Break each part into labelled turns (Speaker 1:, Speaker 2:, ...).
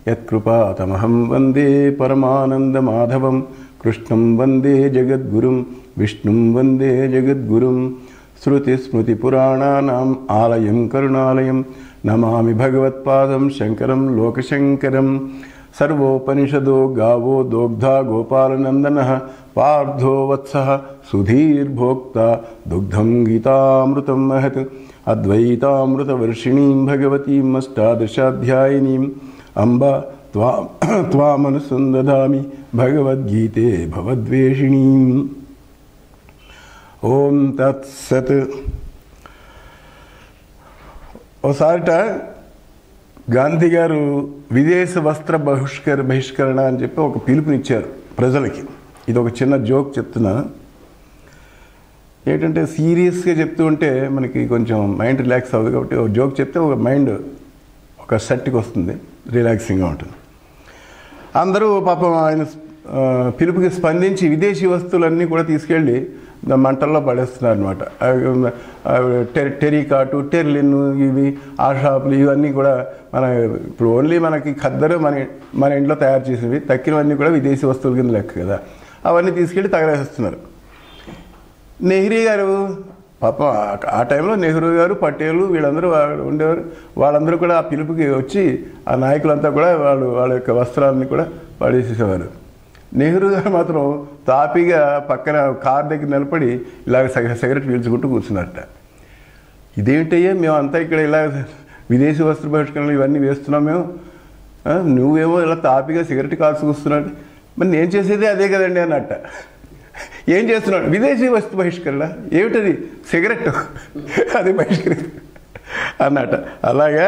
Speaker 1: యత్కృపాతమహం వందే పరమానందమాధవం కృష్ణం వందే జగద్గురుం విష్ణుం వందే జగద్గురుం శృతిస్మృతిపురాణానాం ఆలయం కరుణాలయం నమామి భగవత్పాదం శంకరం లోకశంకరం సర్వోపనిషదో గావో దోగ్ధా గోపాలనందనః పార్థో వత్సః సుధీర్భోక్తా దుగ్ధం గీతామృతం మహత్ అద్వైతామృతవర్షిణీం భగవతీం అష్టాదశాధ్యాయినీం అంబ త్వామనుసందధామి భగవద్గీతే భవద్వేషిణీం. ఓం తత్సత్. ఒకసారిట గాంధీ గారు విదేశ వస్త్ర బహిష్కరణ అని చెప్పి ఒక పిలుపునిచ్చారు ప్రజలకి. ఇది ఒక చిన్న జోక్ చెప్తున్నాను. ఏంటంటే సీరియస్గా చెప్తూ ఉంటే మనకి కొంచెం మైండ్ రిలాక్స్ అవుతుంది, కాబట్టి ఒక జోక్ చెప్తే ఒక మైండ్ ఒక సెట్కి వస్తుంది, రిలాక్సింగ్గా ఉంటుంది. అందరూ పాపం ఆయన పిలుపుకి స్పందించి విదేశీ వస్తువులన్నీ కూడా తీసుకెళ్ళి మంటల్లో పడేస్తున్నారు అనమాట. టెరికాటు, టెర్లిన్, ఇవి ఆ షాపులు ఇవన్నీ కూడా ఇప్పుడు ఓన్లీ మనకి ఖద్దరు మన ఇంట్లో తయారు చేసినవి, తక్కినవన్నీ కూడా విదేశీ వస్తువుల కింద లెక్క కదా. అవన్నీ తీసుకెళ్ళి తగలేస్తున్నారు. నెహ్రూ గారు పాపం ఆ టైంలో నెహ్రూ గారు, పటేలు వీళ్ళందరూ ఉండేవారు. వాళ్ళందరూ కూడా ఆ పిలుపుకి వచ్చి ఆ నాయకులంతా కూడా వాళ్ళ యొక్క వస్త్రాలని కూడా పడేసేసేవారు. నెహ్రూ గారు మాత్రం తాపిగా పక్కన కార్ దగ్గర నిలబడి ఇలాగ సిగరెట్ పీల్చుకుంటూ కూర్చున్నట్ట. ఇదేమిటయ్యా మేమంతా ఇక్కడ ఇలా విదేశీ వస్త్ర బహిష్కరణలు ఇవన్నీ వేస్తున్నాం మేము, నువ్వేమో ఇలా తాపిగా సిగరెట్ కాల్చుకొస్తున్నాడు, మరి నేను చేసేది అదే కదండి అన్నట్ట. ఏం చేస్తున్నాడు? విదేశీ వస్తు బహిష్కరణ. ఏమిటది? సిగరెట్, అది బహిష్కరి అన్నట్ట. అలాగా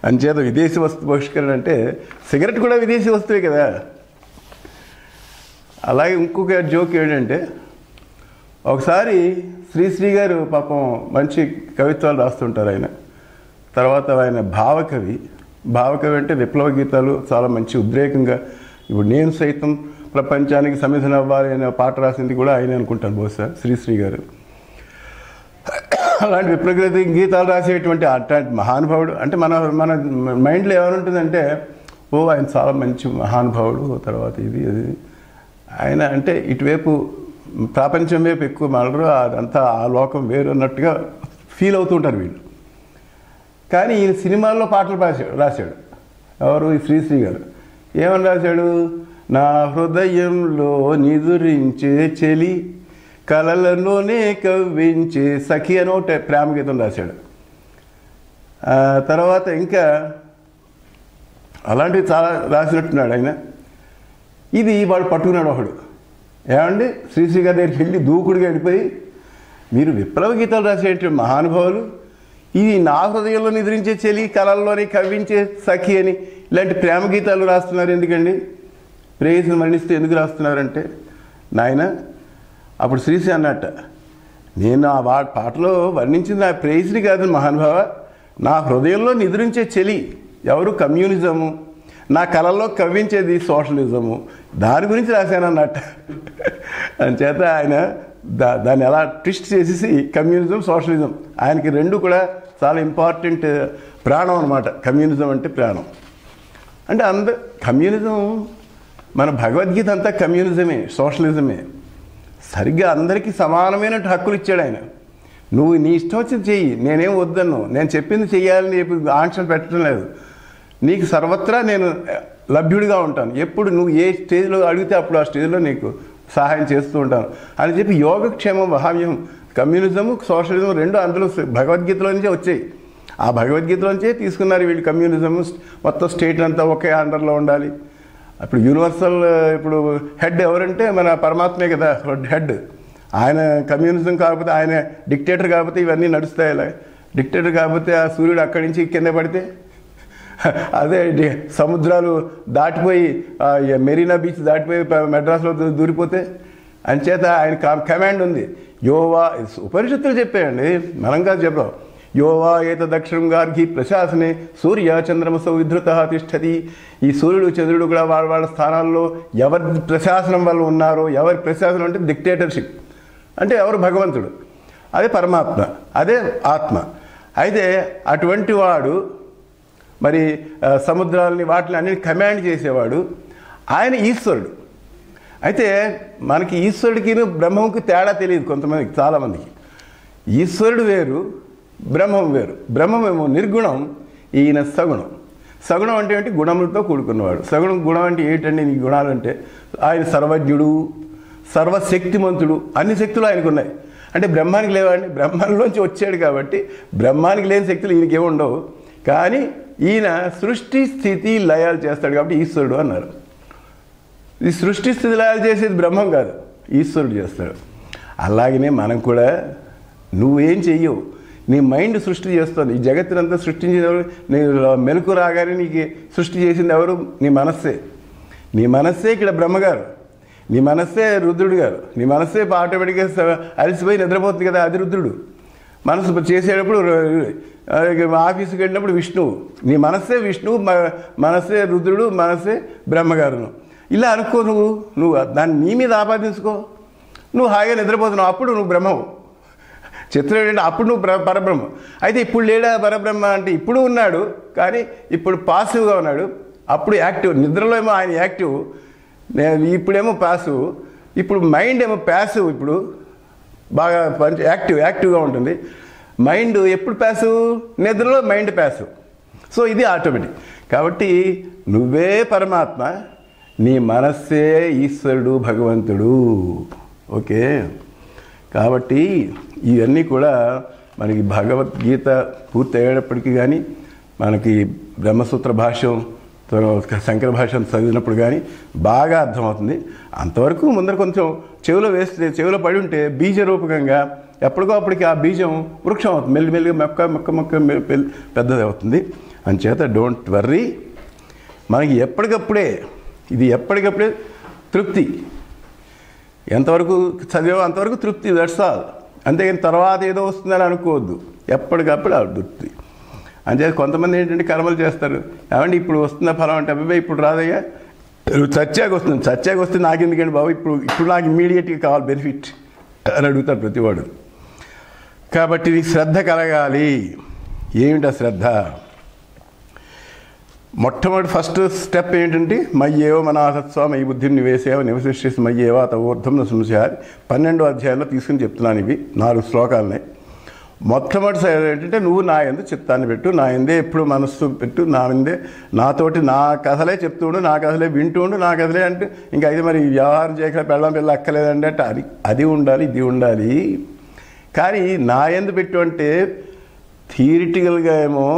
Speaker 1: అంచేత విదేశీ వస్తు బహిష్కరణ అంటే సిగరెట్ కూడా విదేశీ వస్తువే కదా. అలాగే ఇంకొక జోక్ ఏంటంటే, ఒకసారి శ్రీశ్రీ గారు పాపం మంచి కవిత్వాలు రాస్తుంటారు ఆయన. తర్వాత ఆయన భావకవి అంటే విప్లవ గీతాలు చాలా మంచి ఉద్రేకంగా. ఇప్పుడు నేను సైతం ప్రపంచానికి సమిధన అవ్వాలి అనే పాట రాసింది కూడా ఆయన అనుకుంటాను బహుశా శ్రీశ్రీ గారు. అలాంటి విప్లవ గీతాలు రాసేటువంటి అట్లాంటి మహానుభావుడు అంటే మన మైండ్లో ఏమనుంటుందంటే, ఓ ఆయన చాలా మంచి మహానుభావుడు, తర్వాత ఇది ఆయన అంటే ఇటువైపు ప్రపంచం వైపు ఎక్కువ మళ్ళరు, అదంతా ఆ లోకం వేరు అన్నట్టుగా ఫీల్ అవుతూ ఉంటారు వీళ్ళు. కానీ ఈయన సినిమాల్లో పాటలు రాశాడు. ఎవరు? ఈ శ్రీశ్రీ గారు. ఏమని రాశాడు? నా హృదయంలో నిదురించే చెలి, కలలలోనే కవ్వించే సఖి అనో ప్రేమ గీతం రాశాడు. తర్వాత ఇంకా అలాంటివి చాలా రాసినట్టున్నాడు ఆయన. ఇది వాడు పట్టుకున్నాడు ఒకడు. ఏమండి శ్రీశ్రీ గారి దగ్గరికి వెళ్ళి దూకుడుగా వెళ్ళిపోయి, మీరు విప్లవ గీతాలు రాసేటువంటి మహానుభావులు, ఇది నా హృదయంలో నిద్రించే చెలి, కళల్లోనే కవ్వించే సఖి అని ఇలాంటి ప్రేమ గీతాలు రాస్తున్నారు ఎందుకండి? ప్రేయసిని మరణిస్తే ఎందుకు రాస్తున్నారంటే, నాయన అప్పుడు శ్రీశ్రీ అన్నట్ట, నేను ఆ పాటలో వర్ణించింది నా ప్రేయసిని కాదు మహానుభావ, నా హృదయంలో నిద్రించే చెలి ఎవరు? కమ్యూనిజము. నా కళల్లో కవ్వించేది సోషలిజము. దాని గురించి రాశానన్నట్ట. అంచేత ఆయన దాన్ని ఎలా ట్విస్ట్ చేసేసి కమ్యూనిజం, సోషలిజం, ఆయనకి రెండు కూడా చాలా ఇంపార్టెంట్ ప్రాణం అనమాట. కమ్యూనిజం అంటే ప్రాణం. అంటే కమ్యూనిజం, మన భగవద్గీత అంతా కమ్యూనిజమే, సోషలిజమే. సరిగ్గా అందరికీ సమానమైన హక్కులు ఇచ్చాడు ఆయన. నువ్వు నీ ఇష్టం వచ్చింది చెయ్యి, నేనేం వద్దను, నేను చెప్పింది చెయ్యాలని చెప్పి ఆంక్షలు పెట్టడం లేదు. నీకు సర్వత్రా నేను లభ్యుడిగా ఉంటాను. ఎప్పుడు నువ్వు ఏ స్టేజ్లో అడిగితే అప్పుడు ఆ స్టేజ్లో నీకు సహాయం చేస్తూ ఉంటాను అని చెప్పి యోగక్షేమం వహామ్యం. కమ్యూనిజము, సోషలిజం రెండు అందులో భగవద్గీతలో నుంచే వచ్చాయి. ఆ భగవద్గీతలో నుంచే తీసుకున్నారు వీళ్ళు. కమ్యూనిజం మొత్తం స్టేట్ అంతా ఒకే అండర్లో ఉండాలి. ఇప్పుడు యూనివర్సల్ ఇప్పుడు హెడ్ ఎవరంటే మన పరమాత్మే కదా హెడ్. ఆయన కమ్యూనిజం కాకపోతే, ఆయన డిక్టేటర్ కాకపోతే ఇవన్నీ నడుస్తాయి. ఇలా డిక్టేటర్ కాకపోతే ఆ సూర్యుడు అక్కడి నుంచి కింద పడితే, అదే సముద్రాలు దాటిపోయి మెరీనా బీచ్ దాటిపోయి మెడ్రాస్లో దూరిపోతే, అంచేత ఆయన కమాండ్ ఉంది. యోవా ఉపనిషత్తులు చెప్పాయండి, మనం కాదు చెప్పాం. యోవా ఏత దక్షిణం గార్ఘి ప్రశాసనే సూర్య చంద్రమసౌ విధృత తిష్టతి. ఈ సూర్యుడు చంద్రుడు కూడా వాళ్ళ స్థానాల్లో ఎవరి ప్రశాసనం వల్ల ఉన్నారో, ఎవరి ప్రశాసనం అంటే డిక్టేటర్షిప్ అంటే ఎవరు? భగవంతుడు. అదే పరమాత్మ, అదే ఆత్మ. అయితే అటువంటి వాడు మరి సముద్రాలని వాటిని అన్ని కమాండ్ చేసేవాడు ఆయన ఈశ్వరుడు. అయితే మనకి ఈశ్వరుడికి బ్రహ్మంకి తేడా తెలియదు కొంతమందికి, చాలామందికి. ఈశ్వరుడు వేరు, బ్రహ్మం వేరు. బ్రహ్మమేమో నిర్గుణం, ఈయన సగుణం. సగుణం అంటే ఏంటి? గుణములతో కూడుకున్నవాడు. సగుణం గుణం అంటే ఏంటండి? నీ గుణాలు అంటే ఆయన సర్వజ్ఞుడు, సర్వశక్తిమంతుడు, అన్ని శక్తులు ఆయనకు ఉన్నాయి. అంటే బ్రహ్మానికి లేవండి, బ్రహ్మంలోంచి వచ్చాడు కాబట్టి బ్రహ్మానికి లేని శక్తులు ఈయనకేమి ఉండవు. కానీ ఈయన సృష్టి స్థితి లయాలు చేస్తాడు కాబట్టి ఈశ్వరుడు అన్నారు. ఈ సృష్టి స్థితి లయాలు చేసేది బ్రహ్మం కాదు, ఈశ్వరుడు చేస్తాడు. అలాగనే మనం కూడా నువ్వేం చెయ్యవు, నీ మైండ్ సృష్టి చేస్తుంది. ఈ జగత్తునంతా సృష్టించేది ఎవరు? నీ మెలకు రాగానే నీకు సృష్టి చేసింది ఎవరు? నీ మనస్సే. నీ మనస్సే ఇక్కడ బ్రహ్మగారు, నీ మనస్సే రుద్రుడు గారు. నీ మనస్సే ఆటోమేటిక్గా అలసిపోయి నిద్రపోతుంది కదా, అది రుద్రుడు. మనసు చేసేటప్పుడు ఆఫీసుకి వెళ్ళినప్పుడు విష్ణువు. నీ మనస్సే విష్ణువు, మనస్సే రుద్రుడు, మనస్సే బ్రహ్మగారును. ఇలా అనుకో, నువ్వు దాన్ని నీ మీద ఆపాదించుకో. నువ్వు హాయిగా నిద్రపోతున్నావు, అప్పుడు నువ్వు బ్రహ్మవు. చిత్రం ఏంటంటే అప్పుడు నువ్వు పరబ్రహ్మ. అయితే ఇప్పుడు లేడా పరబ్రహ్మ అంటే ఇప్పుడు ఉన్నాడు, కానీ ఇప్పుడు పాసివ్గా ఉన్నాడు. అప్పుడు యాక్టివ్, నిద్రలో ఏమో ఆయన యాక్టివ్, ఇప్పుడేమో పాసివ్. ఇప్పుడు మైండ్ ఏమో ప్యాసివ్, ఇప్పుడు బాగా యాక్టివ్గా ఉంటుంది. మైండ్ ఎప్పుడు ప్యాసివ్? నిద్రలో మైండ్ ప్యాసివ్. సో ఇది ఆటోమేటిక్. కాబట్టి నువ్వే పరమాత్మ, నీ మనస్సే ఈశ్వరుడు, భగవంతుడు. ఓకే, కాబట్టి ఇవన్నీ కూడా మనకి భగవద్గీత పూర్తి అయ్యేటప్పటికీ కానీ, మనకి బ్రహ్మసూత్ర భాష్యం, శంకర భాష్యం చదివినప్పుడు కానీ బాగా అర్థమవుతుంది. అంతవరకు ముందర కొంచెం చెవిలో వేస్తే, చెవిలో పడి ఉంటే బీజరూపకంగా ఎప్పటికో అప్పటికి ఆ బీజం వృక్షం అవుతుంది. మెల్లిమెల్లిగా మొక్క పెద్దది అవుతుంది. అంచేత డోంట్ వర్రీ. మనకి ఎప్పటికప్పుడే తృప్తి. ఎంతవరకు చదివో అంతవరకు తృప్తి, దట్స్ ఆల్. అంతేగాని తర్వాత ఏదో వస్తుందని అనుకోవద్దు. ఎప్పటికప్పుడు ఆ తృప్తి. అంతే. కొంతమంది ఏంటంటే కర్మలు చేస్తారు. ఏమంటే ఇప్పుడు వస్తుందా ఫలం అంటే, అబ్బాయి ఇప్పుడు రాదయ్యా, చచ్చాక వస్తే నాకు ఎందుకండి బాబు, ఇప్పుడు నాకు ఇమ్మీడియట్గా కావాలి బెనిఫిట్ అని అడుగుతారు ప్రతివాడు. కాబట్టి నీకు శ్రద్ధ కలగాలి. ఏమిటా శ్రద్ధ? మొట్టమొదటి ఫస్ట్ స్టెప్ ఏంటంటే మయ్యేవ మనాసత్స్వ మయి బుద్ధిని నివేసేవ నివసిష్ఠేసి మయ్యేవ తవోర్ధం నశంసారి 12వ అధ్యాయంలో తీసుకుని చెప్తున్నాను. ఇవి 4 శ్లోకాలనే. మొట్టమొదటిసారి ఏంటంటే నువ్వు నా యందు చిత్తాన్ని పెట్టు, నా యందే ఎప్పుడు మనస్సు పెట్టు, నా యందే నాతోటి నా కథలే చెప్తూ ఉండు, నా కథలే వింటూ ఉండు, నా కథలే అంటే ఇంకా అయితే మరి వ్యవహారం చేయక పిల్ల అక్కలేదండి అంటే అది ఉండాలి, ఇది ఉండాలి. కానీ నా యందు పెట్టు అంటే థియరిటికల్గా ఏమో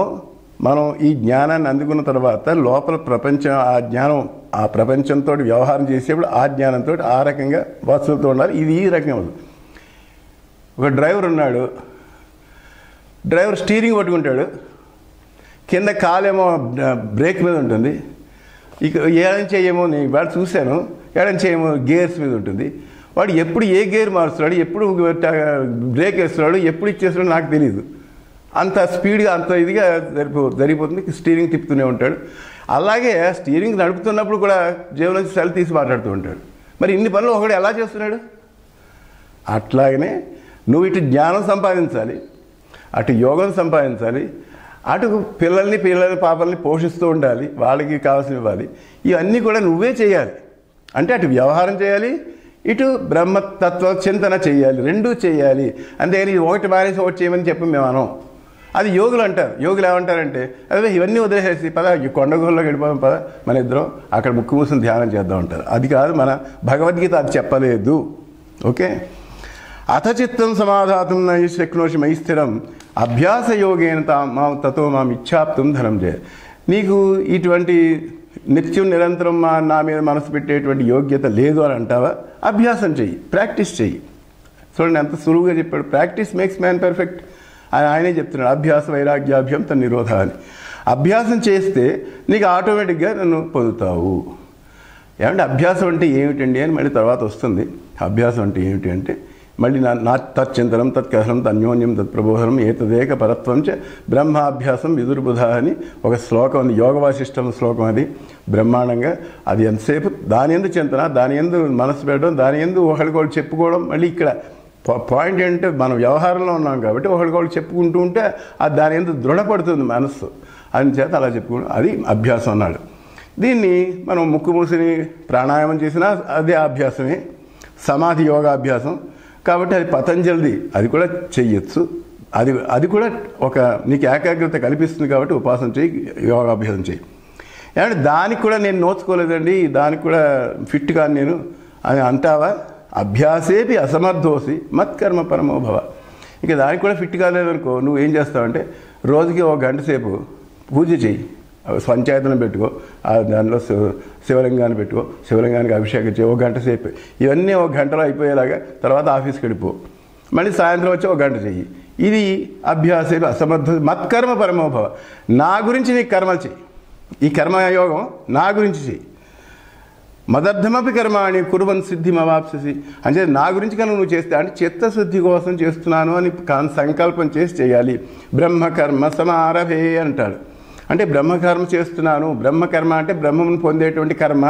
Speaker 1: మనం ఈ జ్ఞానాన్ని అందుకున్న తర్వాత లోపల ప్రపంచం, ఆ జ్ఞానం, ఆ ప్రపంచంతో వ్యవహారం చేసేప్పుడు ఆ జ్ఞానంతో ఆ రకంగా వస్తువులతో ఉండాలి. ఇది ఈ రకంగా ఉంది. ఒక డ్రైవర్ ఉన్నాడు, డ్రైవర్ స్టీరింగ్ పట్టుకుంటాడు, కింద కాలేమో బ్రేక్ మీద ఉంటుంది. ఇక ఏడని చేయమో నేను వాడు చూశాను, ఏడని చేయమో గేర్స్ మీద ఉంటుంది. వాడు ఎప్పుడు ఏ గేర్ మారుస్తున్నాడు, ఎప్పుడు బ్రేక్ వేస్తున్నాడు, ఎప్పుడు ఇచ్చేస్తున్నాడు నాకు తెలియదు. అంత స్పీడ్గా అంత ఇదిగా జరిగిపోతుంది. స్టీరింగ్ తిప్పుతూనే ఉంటాడు. అలాగే స్టీరింగ్ నడుపుతున్నప్పుడు కూడా జేబులో నుంచి సెల్ తీసి మాట్లాడుతూ ఉంటాడు. మరి ఇన్ని పనులు ఒకడు ఎలా చేస్తున్నాడు? అట్లాగనే నువ్వు ఇటు జ్ఞానం సంపాదించాలి, అటు యోగం సంపాదించాలి, అటు పిల్లల్ని పాపల్ని పోషిస్తూ ఉండాలి, వాళ్ళకి కావాల్సిన ఇవ్వాలి. ఇవన్నీ కూడా నువ్వే చేయాలి. అంటే అటు వ్యవహారం చేయాలి, ఇటు బ్రహ్మతత్వ చింతన చేయాలి, రెండూ చేయాలి. అంతేగాని ఒకటి మానేసి ఒకటి చేయమని చెప్పి మేము అనం. అది యోగులు అంటారు. యోగులు ఏమంటారంటే అదే ఇవన్నీ వదిలేసేసి పద కొండగుల్లో గడిపోదాం, పద మన ఇద్దరం అక్కడ ముక్కు మూసుని ధ్యానం చేద్దాం అంటారు. అది కాదు, మన భగవద్గీత అది చెప్పలేదు. ఓకే. అథ చిత్తం సమాధాతం నహి శక్నోషి మయి స్థిరం అభ్యాస యోగేన తతో మాం ఇచ్ఛాప్తుం ధనంజయ. నీకు ఇటువంటి నిత్యం నిరంతరం నా మీద మనసు పెట్టేటువంటి యోగ్యత లేదు అని అంటావా? అభ్యాసం చెయ్యి, ప్రాక్టీస్ చెయ్యి. చూడండి ఎంత సులువుగా చెప్పాడు. Practice makes man perfect. ఆయనే చెప్తున్నాడు, అభ్యాస వైరాగ్యాభ్యం తన నిరోధ అని. అభ్యాసం చేస్తే నీకు ఆటోమేటిక్గా నన్ను పొందుతావు. ఏమంటే అభ్యాసం అంటే ఏమిటండి అని మళ్ళీ తర్వాత వస్తుంది. అభ్యాసం అంటే ఏమిటి అంటే మళ్ళీ నా తచ్చింతనం తత్కథనం తన్యోన్యం తత్ప్రబోధనం ఏతదేక పరత్వం చ బ్రహ్మాభ్యాసం విదుర్బుధ అని ఒక శ్లోకం ఉంది, యోగ వాసిష్టం శ్లోకం. అది బ్రహ్మాండంగా, అది ఎంతసేపు దాని ఎందు చింతన, దాని ఎందు మనసు పెట్టడం, దాని ఎందు ఒకరికొకరు చెప్పుకోవడం. మళ్ళీ ఇక్కడ పాయింట్ ఏంటంటే మనం వ్యవహారంలో ఉన్నాం కాబట్టి ఒకరికొకరు చెప్పుకుంటూ ఉంటే అది దాని ఎందు దృఢపడుతుంది మనస్సు. అందుచేత అలా చెప్పుకోవడం అది అభ్యాసం అన్నాడు. దీన్ని మనం ముక్కు మూసిని ప్రాణాయామం చేసినా అదే అభ్యాసమే, సమాధి యోగాభ్యాసం. కాబట్టి అది పతంజలిది, అది కూడా చెయ్యొచ్చు. అది కూడా ఒక నీకు ఏకాగ్రత కల్పిస్తుంది కాబట్టి ఉపాసన చేయి, యోగాభ్యాసం చేయి. ఏమంటే దానికి కూడా నేను నోచుకోలేదండి, దానికి కూడా ఫిట్ కాను నేను అని అంటావా? అభ్యాసేపి అసమర్థోసి మత్కర్మ పరమోభవ. ఇక దానికి కూడా ఫిట్ కాలేదనుకో, నువ్వు ఏం చేస్తావంటే రోజుకి 1 గంట సేపు పూజ చెయ్యి, పంచాయతీలను పెట్టుకో, దానిలో శివలింగాన్ని పెట్టుకో, శివలింగానికి అభిషేకం చేయి 1 గంట సేపు. ఇవన్నీ 1 గంటలో అయిపోయేలాగా తర్వాత ఆఫీస్కి వెళ్ళిపో, మళ్ళీ సాయంత్రం వచ్చి 1 గంట చెయ్యి. ఇది అభ్యాసేపి అసమర్థ మత్కర్మ పరమోభవ. నా గురించి నీకు కర్మలు చెయ్యి, ఈ కర్మయోగం నా గురించి చెయ్యి. మదర్థమపి కర్మాణి కుర్వన్ సిద్ధిమవాప్స్యసి. అంటే నా గురించి కనుక నువ్వు చేస్తే, అంటే చిత్తశుద్ధి కోసం చేస్తున్నాను అని సంకల్పం చేసి చేయాలి. బ్రహ్మకర్మ సమారభే అంటాడు. అంటే బ్రహ్మకర్మ చేస్తున్నాను. బ్రహ్మకర్మ అంటే బ్రహ్మను పొందేటువంటి కర్మ,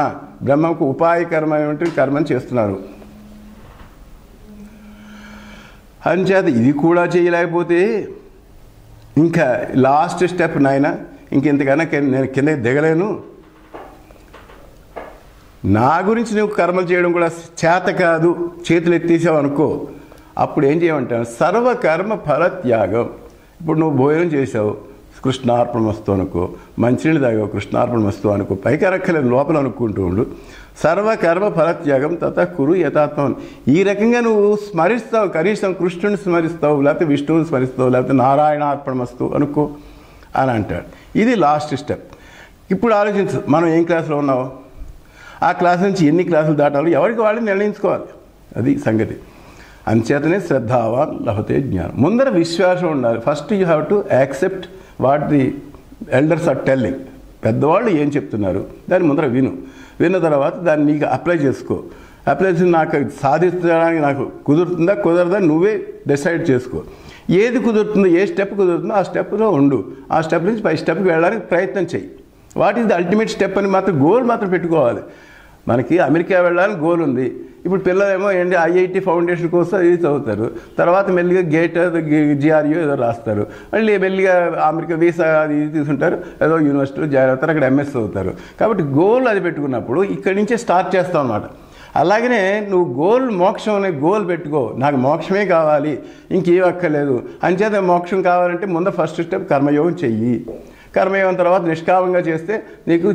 Speaker 1: బ్రహ్మకు ఉపాయ కర్మ అనేటువంటి కర్మను చేస్తున్నాను. అంచేత ఇది కూడా చేయలేకపోతే ఇంకా లాస్ట్ స్టెప్ నాయన, ఇంకెంతకన్నా నేను కింద దిగలేను, నా గురించి నువ్వు కర్మలు చేయడం కూడా చేత కాదు, చేతులు ఎత్తేసావు అనుకో, అప్పుడు ఏం చేయమంటాను? సర్వకర్మ ఫలత్యాగం. ఇప్పుడు నువ్వు భోజనం చేసావు, కృష్ణార్పణమస్తు అనుకో, మంచినీళ్ళు తాగావు, కృష్ణార్పణమస్తు అనుకో, పైకి అరక్కలేదు లోపల అనుకుంటూ ఉండు. సర్వకర్మ ఫలత్యాగం తత కురు యథాత్మం. ఈ రకంగా నువ్వు స్మరిస్తావు, కనీసం కృష్ణుని స్మరిస్తావు, లేకపోతే విష్ణువుని స్మరిస్తావు, లేకపోతే నారాయణార్పణమస్తు అనుకో అని అంటాడు. ఇది లాస్ట్ స్టెప్. ఇప్పుడు ఆలోచించు, మనం ఏం క్లాసులో ఉన్నావు, ఆ క్లాస్ నుంచి ఎన్ని క్లాసులు దాటాలో ఎవరికి వాళ్ళు నిర్ణయించుకోవాలి. అది సంగతి. అంచేతనే శ్రద్ధావాన్ లభతే జ్ఞానం. ముందర విశ్వాసం ఉండాలి. First you have to accept what the elders are telling. పెద్దవాళ్ళు ఏం చెప్తున్నారు దాని ముందర విన్న తర్వాత దాన్ని నీకు అప్లై చేసుకో. అప్లై చేసి నాకు సాధించడానికి నాకు కుదురుతుందా కుదరదా నువ్వే డిసైడ్ చేసుకో. ఏది కుదురుతుందో, ఏ స్టెప్ కుదురుతుందో ఆ స్టెప్లో ఉండు. ఆ స్టెప్ నుంచి పై స్టెప్కి వెళ్ళడానికి ప్రయత్నం చేయి. What is the ultimate step అని మాత్రం గోల్ మాత్రం పెట్టుకోవాలి. మనకి అమెరికా వెళ్ళాలని గోల్ ఉంది. ఇప్పుడు పిల్లలేమో ఏంటి ఐఐటి ఫౌండేషన్ కోసం ఇది చదువుతారు, తర్వాత మెల్లిగా గేట్ జిఆర్యూ ఏదో రాస్తారు, మళ్ళీ మెల్లిగా అమెరికా వీసా అది తీసుకుంటారు, ఏదో యూనివర్సిటీలో జాయిన్ అవుతారు, అక్కడ ఎంఎస్ చదువుతారు. కాబట్టి గోల్ అది పెట్టుకున్నప్పుడు ఇక్కడి నుంచే స్టార్ట్ చేస్తాం అన్నమాట. అలాగనే నువ్వు గోల్ మోక్షం అనే గోల్ పెట్టుకో. నాకు మోక్షమే కావాలి, ఇంకేం అక్కర్లేదు. అంచేత మోక్షం కావాలంటే ముందు ఫస్ట్ స్టెప్ కర్మయోగం చెయ్యి. కర్మయోగం తర్వాత నిష్కామంగా చేస్తే నీకు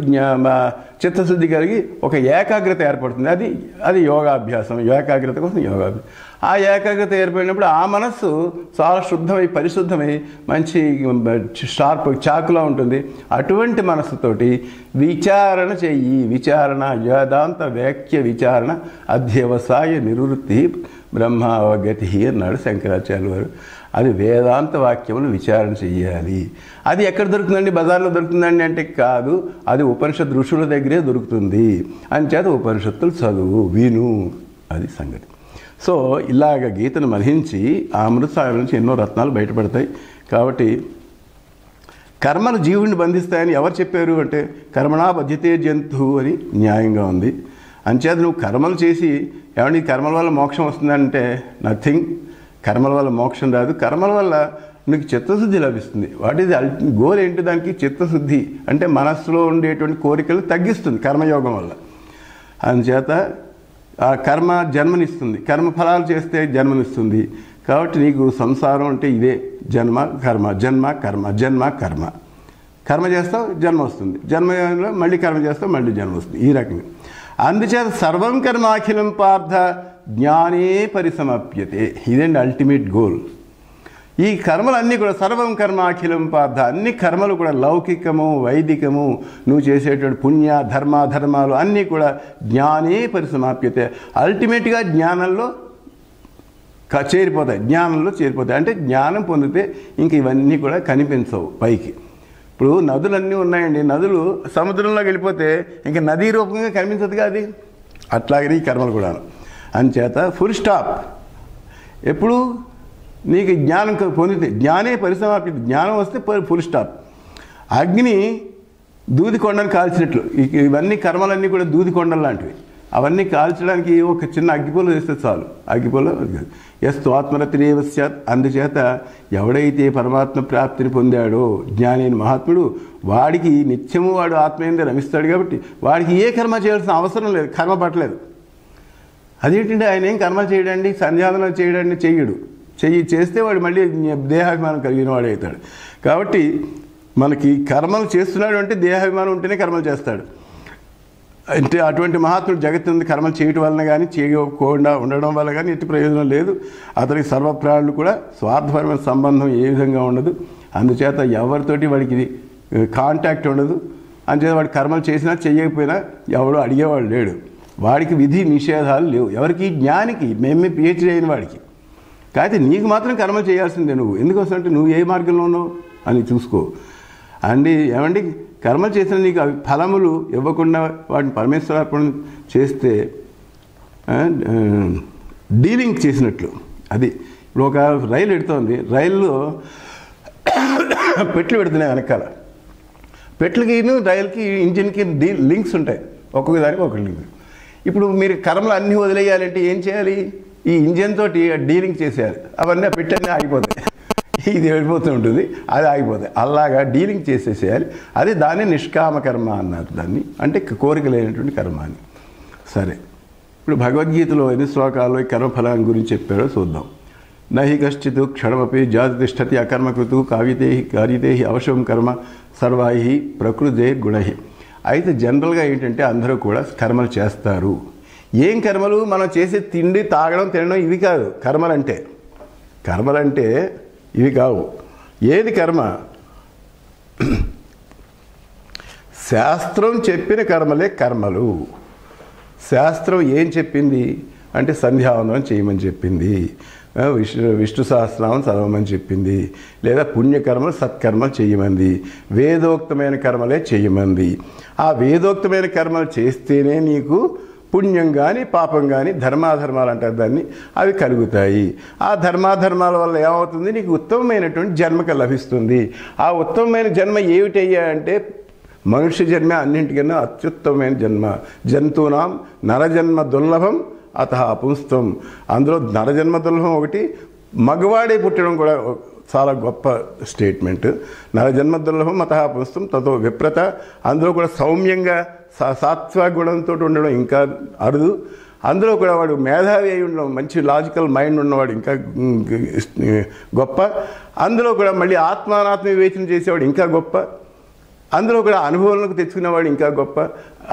Speaker 1: చిత్తశుద్ధి కలిగి ఒక ఏకాగ్రత ఏర్పడుతుంది. అది యోగాభ్యాసం. ఏకాగ్రత కోసం యోగాభ్యాసం. ఆ ఏకాగ్రత ఏర్పడినప్పుడు ఆ మనస్సు చాలా శుద్ధమై పరిశుద్ధమై మంచి షార్ప్ చాకులా ఉంటుంది. అటువంటి మనస్సుతోటి విచారణ చెయ్యి. విచారణ వేదాంత వాక్య విచారణ అధ్యవసాయ నివృత్తి బ్రహ్మావగతి అన్నాడు శంకరాచార్యులు వారు. అది వేదాంత వాక్యమును విచారణ చెయ్యాలి. అది ఎక్కడ దొరుకుతుందండి? బజార్లో దొరుకుతుందండి అంటే కాదు, అది ఉపనిషత్ ఋషుల దగ్గరే దొరుకుతుంది. అంచేత ఉపనిషత్తులు చదువు, విను, అది సంగతి. సో ఇలాగ గీతను మధించి ఆ అమృతసాగర్ నుంచి ఎన్నో రత్నాలు బయటపడతాయి. కాబట్టి కర్మలు జీవుడిని బంధిస్తాయని ఎవరు చెప్పారు అంటే కర్మణా బధ్యతే జంతువు అని న్యాయంగా ఉంది. అంచేత నువ్వు కర్మలు చేసి ఏమంటే కర్మల వల్ల మోక్షం వస్తుందంటే నథింగ్. కర్మల వల్ల మోక్షం రాదు. కర్మల వల్ల నీకు చిత్తశుద్ధి లభిస్తుంది. వాట్ ఈజ్ గోల్ ఏంటి? దానికి చిత్తశుద్ధి అంటే మనస్సులో ఉండేటువంటి కోరికలు తగ్గిస్తుంది కర్మయోగం వల్ల. అందుచేత ఆ కర్మ జన్మనిస్తుంది. కర్మ ఫలాలు చేస్తే జన్మనిస్తుంది. కాబట్టి నీకు సంసారం అంటే ఇదే, జన్మ కర్మ, జన్మ కర్మ, జన్మ కర్మ. కర్మ చేస్తావు జన్మ వస్తుంది, జన్మలో మళ్ళీ కర్మ చేస్తావు మళ్ళీ జన్మ వస్తుంది. ఈ రకంగా. అందుచేత సర్వం కర్మ అఖిలం పార్థ జ్ఞానే పరిసమాప్యతే. ఇదండి అల్టిమేట్ గోల్. ఈ కర్మలన్నీ కూడా సర్వం కర్మ అఖిలం పార్థ, అన్ని కర్మలు కూడా లౌకికము వైదికము నువ్వు చేసేటువంటి పుణ్య ధర్మాలు అన్నీ కూడా జ్ఞానే పరిసమాప్యతే. అల్టిమేట్గా జ్ఞానంలో చేరిపోతాయి. అంటే జ్ఞానం పొందితే ఇంక ఇవన్నీ కూడా కనిపించవు పైకి. ఇప్పుడు నదులన్నీ ఉన్నాయండి, నదులు సముద్రంలోకి వెళ్ళిపోతే ఇంక నదీ రూపంగా కనిపించదుగా అది. అట్లాగే ఈ కర్మలు కూడా. అంచేత ఫుల్ స్టాప్. ఎప్పుడు నీకు జ్ఞానం పొందితే జ్ఞానే పరిసమాప్తి, జ్ఞానం వస్తే ఫుల్ స్టాప్. అగ్ని దూది కొండను కాల్చినట్లు ఇవన్నీ కర్మలన్నీ కూడా దూది కొండలు లాంటివి. అవన్నీ కాల్చడానికి ఒక చిన్న అగ్గిపుల్ల వేస్తే చాలు. అగ్గిపుల్ల ఎస్తు ఆత్మరతిరేవ స్యాత్. అందుచేత ఎవడైతే పరమాత్మ ప్రాప్తిని పొందాడో జ్ఞాని అయిన మహాత్ముడు, వాడికి నిత్యము వాడు ఆత్మయందే రమిస్తాడు. కాబట్టి వాడికి ఏ కర్మ చేయాల్సిన అవసరం లేదు, కర్మ పట్టలేదు. అదేంటంటే ఆయన ఏం కర్మ చేయడండి, సంధ్యాదనం చేయడాన్ని చేస్తే వాడు మళ్ళీ దేహాభిమానం కలిగిన వాడు అవుతాడు. కాబట్టి మనకి కర్మలు చేస్తున్నాడు అంటే దేహాభిమానం ఉంటేనే కర్మలు చేస్తాడు. అంటే అటువంటి మహాత్ముడు జగత్తు కర్మలు చేయటం వలన కానీ చేయకుండా ఉండడం వల్ల కానీ ఎట్టి ప్రయోజనం లేదు. అతనికి సర్వప్రాణులు కూడా స్వార్థపరమైన సంబంధం ఏ విధంగా ఉండదు. అందుచేత ఎవరితోటి వాడికి కాంటాక్ట్ ఉండదు. అందుచేత వాడి కర్మలు చేసినా చేయకపోయినా ఎవడు అడిగేవాడు లేడు. వాడికి విధి నిషేధాలు లేవు. ఎవరికి? జ్ఞానికి, మేమే పిహెచ్డీ అయిన వాడికి. కాకపోతే నీకు మాత్రం కర్మలు చేయాల్సిందే. నువ్వు ఎందుకోసం అంటే నువ్వు ఏ మార్గంలో ఉన్నావు అని చూసుకో అండి. ఏమండి, కర్మలు చేసిన నీకు అవి ఫలములు ఇవ్వకుండా వాటిని పరమేశ్వరార్పణ చేస్తే డీలింగ్ చేసినట్లు. అది ఇప్పుడు ఒక రైలు ఎడుతోంది, రైల్లో పెట్లు పెడుతున్నాయి వెనకాల. పెట్లకి రైలుకి ఇంజిన్కి లింక్స్ ఉంటాయి, ఒక్కొక్క దానికి ఒక లింక్. ఇప్పుడు మీరు కర్మలు అన్నీ వదిలేయాలంటే ఏం చేయాలి? ఈ ఇంజిన్ తోటి డీలింగ్ చేసేయాలి. అవన్నీ పెట్టన్నీ ఆగిపోతాయి. ఇది వెళ్ళిపోతూ ఉంటుంది, అది ఆగిపోతాయి. అలాగా డీలింగ్ చేసేసేయాలి. అది దాన్ని నిష్కామ కర్మ అన్నారు. దాన్ని అంటే కోరిక లేనటువంటి కర్మ అని. సరే, ఇప్పుడు భగవద్గీతలో ఎన్ని శ్లోకాల్లో కర్మఫలం గురించి చెప్పాడో చూద్దాం. నహి కశ్చిత్ క్షణమపి జాతి తిష్టతి అకర్మకృతు కార్యతే అవశ్యం కర్మ సర్వాహి ప్రకృతే గుణహి. అయితే జనరల్గా ఏంటంటే అందరూ కూడా కర్మలు చేస్తారు. ఏం కర్మలు? మనం చేసే తిండి, తాగడం, తినడం ఇవి కాదు కర్మలంటే. కర్మలంటే ఇవి కావు. ఏది కర్మ? శాస్త్రం చెప్పిన కర్మలే కర్మలు. శాస్త్రం ఏం చెప్పింది అంటే సంధ్యావందనం చేయమని చెప్పింది, విష్ణు సహస్రనామం చదవమని చెప్పింది, లేదా పుణ్యకర్మలు సత్కర్మలు చేయమంది, వేదోక్తమైన కర్మలే చేయమంది. ఆ వేదోక్తమైన కర్మలు చేస్తేనే నీకు పుణ్యం కానీ పాపం కానీ ధర్మాధర్మాలు అంటారు దాన్ని, అవి కలుగుతాయి. ఆ ధర్మాధర్మాల వల్ల ఏమవుతుంది? నీకు ఉత్తమమైనటువంటి జన్మక లభిస్తుంది. ఆ ఉత్తమమైన జన్మ ఏమిటయ్యా అంటే మనుష్య జన్మ అన్నింటికన్నా అత్యుత్తమమైన జన్మ. జంతువునాం నరజన్మ దుర్లభం అత పుంస్తం. అందులో నరజన్మ దుర్లభం ఒకటి, మగవాడే పుట్టడం కూడా చాలా గొప్ప స్టేట్మెంట్. నరజన్మ దుర్లభం అత పుంస్తం తతో విప్రత. అందులో కూడా సౌమ్యంగా సాత్వ గుణంతో ఉండడం ఇంకా అరుదు. అందులో కూడా వాడు మేధావి అయి ఉండడం, మంచి లాజికల్ మైండ్ ఉన్నవాడు ఇంకా గొప్ప. అందులో కూడా మళ్ళీ ఆత్మానాత్మ వివేచన చేసేవాడు ఇంకా గొప్ప. అందులో కూడా అనుభవంలోకి తెచ్చుకునేవాడు ఇంకా గొప్ప.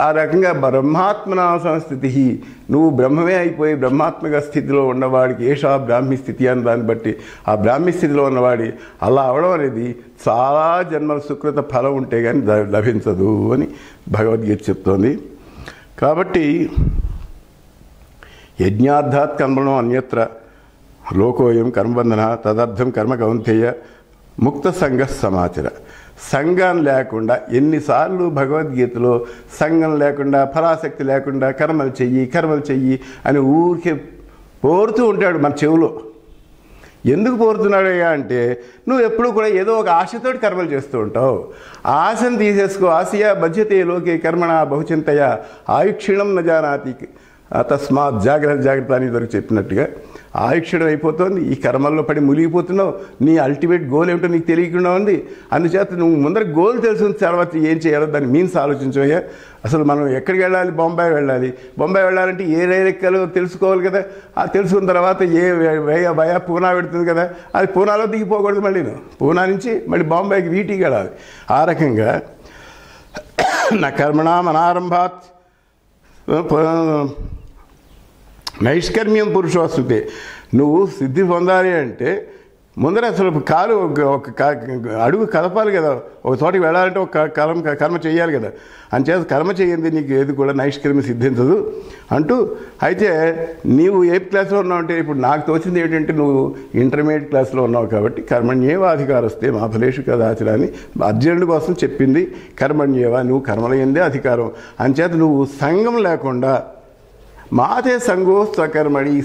Speaker 1: ఆ రకంగా బ్రహ్మాత్మనా సంస్థితి, నువ్వు బ్రహ్మమే అయిపోయి బ్రహ్మాత్మక స్థితిలో ఉన్నవాడికి ఏషా బ్రాహ్మీ స్థితి అని దాన్ని బట్టి ఆ బ్రాహ్మీ స్థితిలో ఉన్నవాడి అలా అవడం అనేది చాలా జన్మల సుకృత ఫలం ఉంటే కానీ లభించదు అని భగవద్గీత చెప్తోంది. కాబట్టి యజ్ఞార్థాత్ కర్మణో అన్యత్ర లోకోయం కర్మబంధన తదర్థం కర్మ కౌంతేయ ముక్త సంఘ సమాచర. సంఘం లేకుండా ఎన్నిసార్లు భగవద్గీతలో సంఘం లేకుండా, ఫలాసక్తి లేకుండా కర్మలు చెయ్యి అని ఊరికే పోరుతూ ఉంటాడు మన చెవులో. ఎందుకు పోరుతున్నాడయ్యా అంటే నువ్వు ఎప్పుడు కూడా ఏదో ఒక ఆశతోటి కర్మలు చేస్తూ ఉంటావు. ఆశను తీసేసుకో. ఆశయా బధ్యతే లోకే కర్మణ బహుచింతయ ఆయుక్షీణం న జానాతి తస్మాత్ జాగ్రత్త అని ఇద్దరికి చెప్పినట్టుగా ఆయుక్షణం అయిపోతుంది. ఈ కర్మల్లో పడి మునిగిపోతున్నావు. నీ అల్టిమేట్ గోల్ ఏమిటో నీకు తెలియకుండా ఉంది. అందుచేత నువ్వు ముందర గోల్ తెలుసుకున్న తర్వాత ఏం చేయాలో దాన్ని మీన్స్ ఆలోచించవయ్యా. అసలు మనం ఎక్కడికి వెళ్ళాలి? బొంబాయి వెళ్ళాలంటే ఏ రైలు ఎక్కాలో తెలుసుకోవాలి కదా. ఆ తెలుసుకున్న తర్వాత భయ పూనా పెడుతుంది కదా, అది పూనాలో దిగిపోకూడదు. మళ్ళీ పూనా నుంచి మళ్ళీ బాంబాయికి వీటికి వెళ్ళాలి. ఆ రకంగా నా కర్మణాం అనారంభాత్ నైష్కర్మ్యం పురుషోస్తుతే. నువ్వు సిద్ధి పొందాలి అంటే ముందర అసలు కాలు ఒక అడుగు కదపాలి కదా. ఒక చోటికి వెళ్ళాలంటే ఒక కర్మ చేయాలి కదా. అంచేత కర్మ చేయండి నీకు ఏది కూడా నైష్కర్మ్యం సిద్ధించదు అంటూ. అయితే నీవు ఏ క్లాస్లో ఉన్నావు అంటే ఇప్పుడు నాకు తోచింది ఏంటంటే నువ్వు ఇంటర్మీడియట్ క్లాస్లో ఉన్నావు కాబట్టి కర్మణ్యేవ అధికారస్తే మా ఫలేషు కదాచర అని అర్జునుడి కోసం చెప్పింది. కర్మణ్యేవ, నువ్వు కర్మల యందే అధికారం. అంచేత నువ్వు సంఘం లేకుండా మాతే సంఘో స్వకర్మణి. ఈ